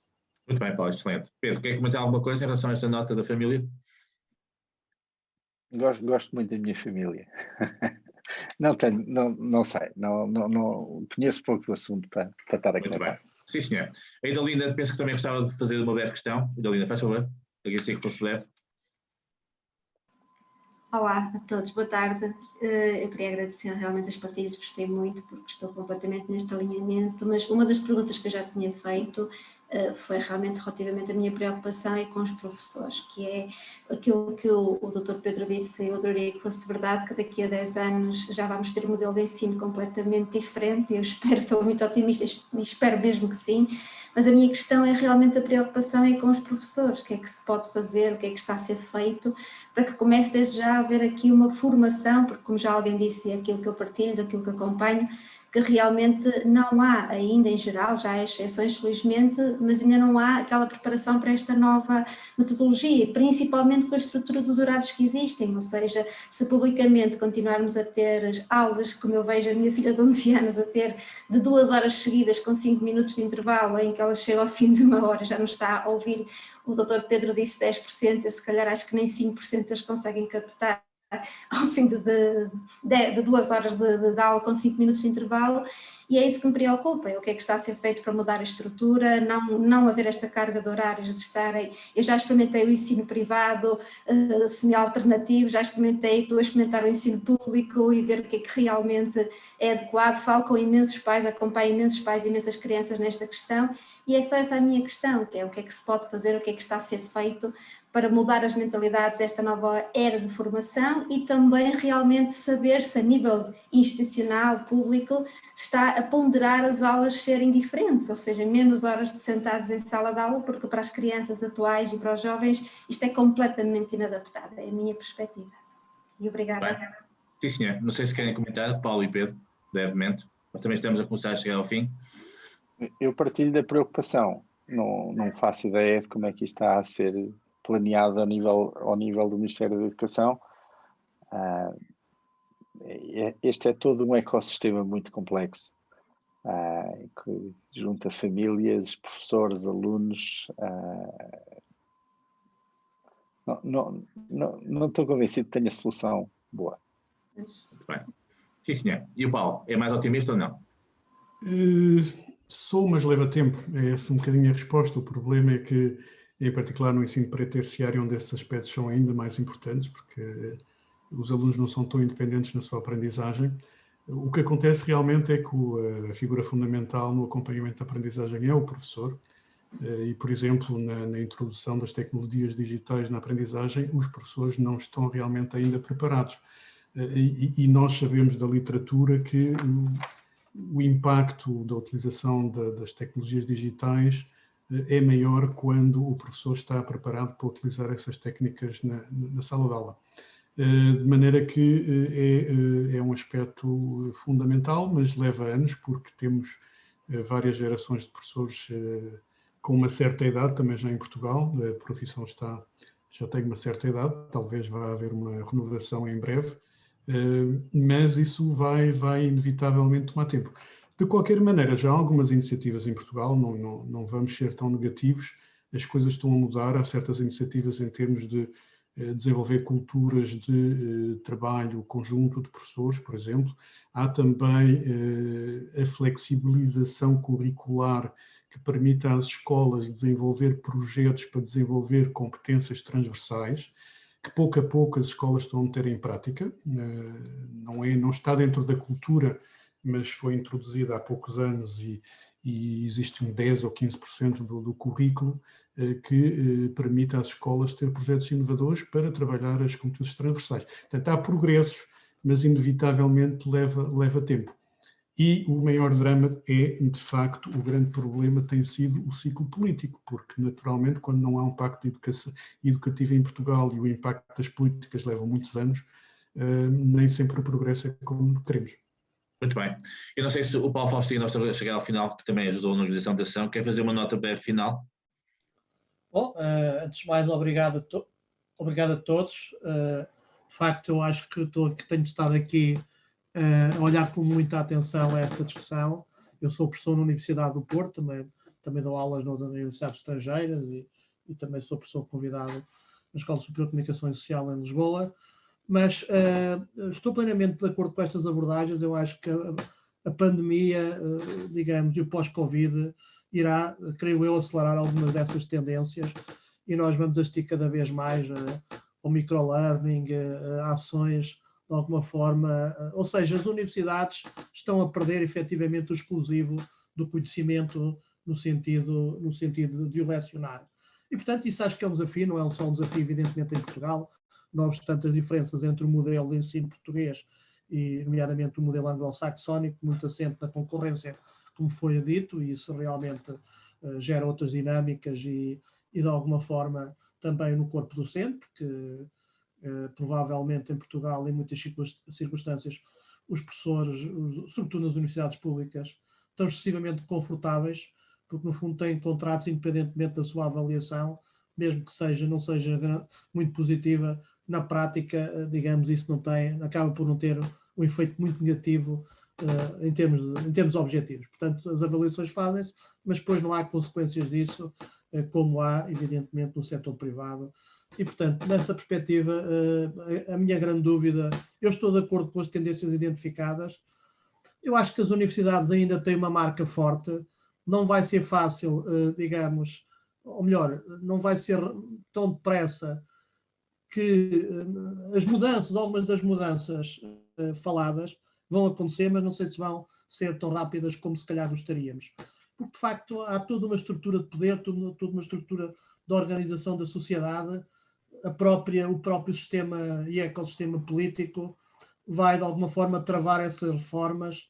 Muito bem, Paulo, excelente. Pedro, quer comentar alguma coisa em relação a esta nota da família? Gosto muito da minha família. Não sei, não conheço pouco do assunto para estar a comentar. Muito bem. Sim, senhor. A Idalina, penso que também gostava de fazer uma breve questão. Idalina, faz favor. Agradecer que fosse breve. Olá a todos, boa tarde. Eu queria agradecer realmente as partilhas, gostei muito porque estou completamente neste alinhamento, mas uma das perguntas que eu já tinha feito foi realmente relativamente a minha preocupação é com os professores, que é aquilo que o Dr. Pedro disse. Eu adoraria que fosse verdade, que daqui a 10 anos já vamos ter um modelo de ensino completamente diferente. Eu espero, estou muito otimista e espero mesmo que sim, mas a minha questão é realmente a preocupação é com os professores. O que é que se pode fazer, o que é que está a ser feito para que comece desde já a haver aqui uma formação, porque como já alguém disse, é aquilo que eu partilho, daquilo que acompanho, que realmente não há ainda em geral, já há exceções felizmente, mas ainda não há aquela preparação para esta nova metodologia, principalmente com a estrutura dos horários que existem, ou seja, se publicamente continuarmos a ter aulas, como eu vejo a minha filha de 11 anos a ter de 2 horas seguidas com 5 minutos de intervalo, em que ela chega ao fim de 1 hora, já não está a ouvir, o Dr. Pedro disse 10%, e se calhar acho que nem 5% eles conseguem captar ao fim de 2 horas de aula com 5 minutos de intervalo, e é isso que me preocupa, é o que é que está a ser feito para mudar a estrutura, não haver esta carga de horários de estarem. Eu já experimentei o ensino privado, semi-alternativo, já experimentei, estou a experimentar o ensino público e ver o que é que realmente é adequado. Falo com imensos pais, acompanho imensos pais e imensas crianças nesta questão, e é só essa a minha questão, que é o que é que se pode fazer, o que é que está a ser feito para mudar as mentalidades desta nova era de formação e também realmente saber se a nível institucional, público, se está a ponderar as aulas serem diferentes, ou seja, menos horas de sentados em sala de aula, porque para as crianças atuais e para os jovens isto é completamente inadaptado, é a minha perspectiva. E obrigada. Bem, sim, senhor. Não sei se querem comentar, Paulo e Pedro, brevemente, mas também estamos a começar a chegar ao fim. Eu partilho da preocupação, não faço ideia de como é que isto está a ser planeado ao nível do Ministério da Educação. Este é todo um ecossistema muito complexo, que junta famílias, professores, alunos. Não estou convencido que tenha solução boa. Muito bem. Sim, senhor. E o Paulo, é mais otimista ou não? Sou, mas leva tempo. É essa um bocadinho a resposta. O problema é que, em particular no ensino pré-terciário, onde esses aspectos são ainda mais importantes, porque os alunos não são tão independentes na sua aprendizagem. O que acontece realmente é que a figura fundamental no acompanhamento da aprendizagem é o professor. E, por exemplo, na introdução das tecnologias digitais na aprendizagem, os professores não estão realmente ainda preparados. E nós sabemos da literatura que o impacto da utilização das tecnologias digitais é maior quando o professor está preparado para utilizar essas técnicas na sala de aula. De maneira que é um aspecto fundamental, mas leva anos, porque temos várias gerações de professores com uma certa idade, também já em Portugal, a profissão já tem uma certa idade, talvez vá haver uma renovação em breve, mas isso vai inevitavelmente tomar tempo. De qualquer maneira, já há algumas iniciativas em Portugal, não vamos ser tão negativos, as coisas estão a mudar, há certas iniciativas em termos de desenvolver culturas de trabalho conjunto de professores, por exemplo. Há também a flexibilização curricular que permite às escolas desenvolver projetos para desenvolver competências transversais, que pouco a pouco as escolas estão a meter em prática. Não está dentro da cultura, mas foi introduzida há poucos anos e existe um 10 ou 15% do currículo que permite às escolas ter projetos inovadores para trabalhar as competências transversais. Portanto, há progressos, mas inevitavelmente leva tempo. E o maior drama de facto, o grande problema tem sido o ciclo político, porque naturalmente quando não há um pacto educativo em Portugal e o impacto das políticas leva muitos anos, nem sempre o progresso é como queremos. Muito bem. Eu não sei se o Paulo Faustino, nós estamos a chegar ao final, que também ajudou na organização da ação, quer fazer uma nota breve final? Bom, antes de mais, obrigado a todos. De facto, eu acho que tenho estado aqui a olhar com muita atenção a esta discussão. Eu sou professor na Universidade do Porto, também dou aulas nas universidades estrangeiras e também sou professor convidado na Escola Superior de Comunicação Social em Lisboa. Mas estou plenamente de acordo com estas abordagens. Eu acho que a pandemia, digamos, e o pós-Covid irá, creio eu, acelerar algumas dessas tendências e nós vamos assistir cada vez mais ao microlearning, a ações de alguma forma, ou seja, as universidades estão a perder efetivamente o exclusivo do conhecimento no sentido de o lecionar. E, portanto, isso acho que é um desafio, não é só um desafio, evidentemente, em Portugal. Não obstante as diferenças entre o modelo de ensino português e, nomeadamente, o modelo anglo-saxónico, muito assente na concorrência, como foi dito, e isso realmente gera outras dinâmicas e, de alguma forma, também no corpo docente, porque provavelmente em Portugal, em muitas circunstâncias, os professores, sobretudo nas universidades públicas, estão excessivamente confortáveis, porque no fundo têm contratos independentemente da sua avaliação, mesmo que não seja muito positiva, na prática, digamos, isso acaba por não ter um efeito muito negativo em termos objetivos. Portanto, as avaliações fazem-se, mas depois não há consequências disso, como há, evidentemente, no setor privado. E, portanto, nessa perspectiva, a minha grande dúvida, eu estou de acordo com as tendências identificadas. Eu acho que as universidades ainda têm uma marca forte. Não vai ser fácil, digamos, ou melhor, não vai ser tão depressa que as mudanças, algumas das mudanças faladas vão acontecer, mas não sei se vão ser tão rápidas como se calhar gostaríamos. Porque, de facto, há toda uma estrutura de poder, toda uma estrutura de organização da sociedade, o próprio sistema e ecossistema político vai, de alguma forma, travar essas reformas.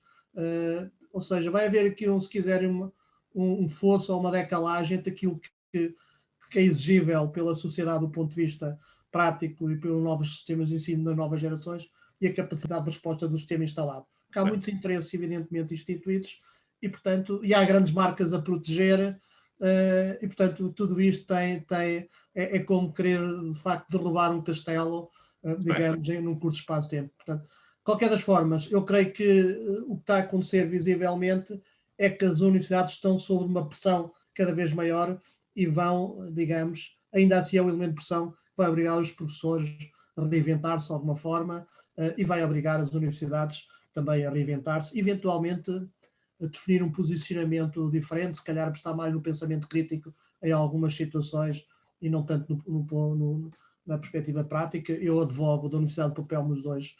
Ou seja, vai haver aqui, se quiserem, um fosso ou uma decalagem entre aquilo que é exigível pela sociedade do ponto de vista prático e pelos novos sistemas de ensino das novas gerações e a capacidade de resposta do sistema instalado. Há muitos interesses, evidentemente, instituídos e, portanto, há grandes marcas a proteger e, portanto, tudo isto é como querer, de facto, derrubar um castelo, digamos, num curto espaço de tempo. Portanto, de qualquer das formas, eu creio que o que está a acontecer visivelmente é que as universidades estão sob uma pressão cada vez maior e vão, digamos, ainda assim é um elemento de pressão que vai obrigar os professores a reinventar-se de alguma forma e vai obrigar as universidades também a reinventar-se, eventualmente a definir um posicionamento diferente, se calhar está mais no pensamento crítico em algumas situações e não tanto na perspectiva prática. Eu advogo da Universidade de Papel nos dois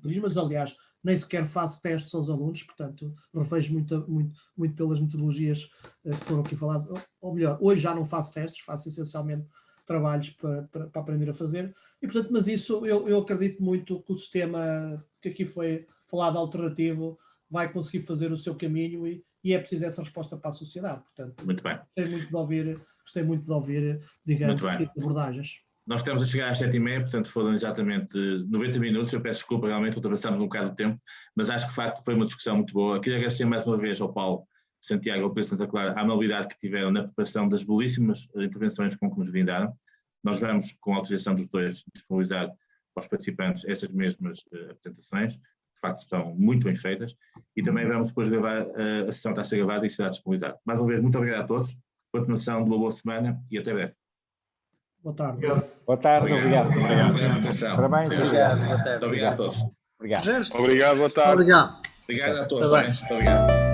prismas. Aliás, nem sequer faço testes aos alunos, portanto, revejo muito pelas metodologias que foram aqui faladas. Ou melhor, hoje já não faço testes, faço essencialmente trabalhos para aprender a fazer. E, portanto, mas isso eu acredito muito que o sistema que aqui foi falado alternativo vai conseguir fazer o seu caminho e é preciso essa resposta para a sociedade. Portanto, muito bem. Gostei muito de ouvir, digamos, abordagens. Nós estamos a chegar às 7h30, portanto foram exatamente 90 minutos. Eu peço desculpa, realmente ultrapassamos um bocado o tempo, mas acho que de facto foi uma discussão muito boa. Queria agradecer mais uma vez ao Paulo Santiago, ao Pedro Santa Clara, a amabilidade que tiveram na preparação das belíssimas intervenções com que nos brindaram. Nós vamos, com a autorização dos dois, disponibilizar aos participantes essas mesmas apresentações, de facto estão muito bem feitas, e também vamos depois gravar, a sessão está a ser gravada e será disponibilizada. Mais uma vez, muito obrigado a todos, continuação de uma boa semana e até breve. Boa tarde. Boa tarde, obrigado. Parabéns. Obrigado. Muito obrigado a todos. Obrigado. Obrigado, boa tarde. Obrigado. Obrigado a todos. Muito obrigado.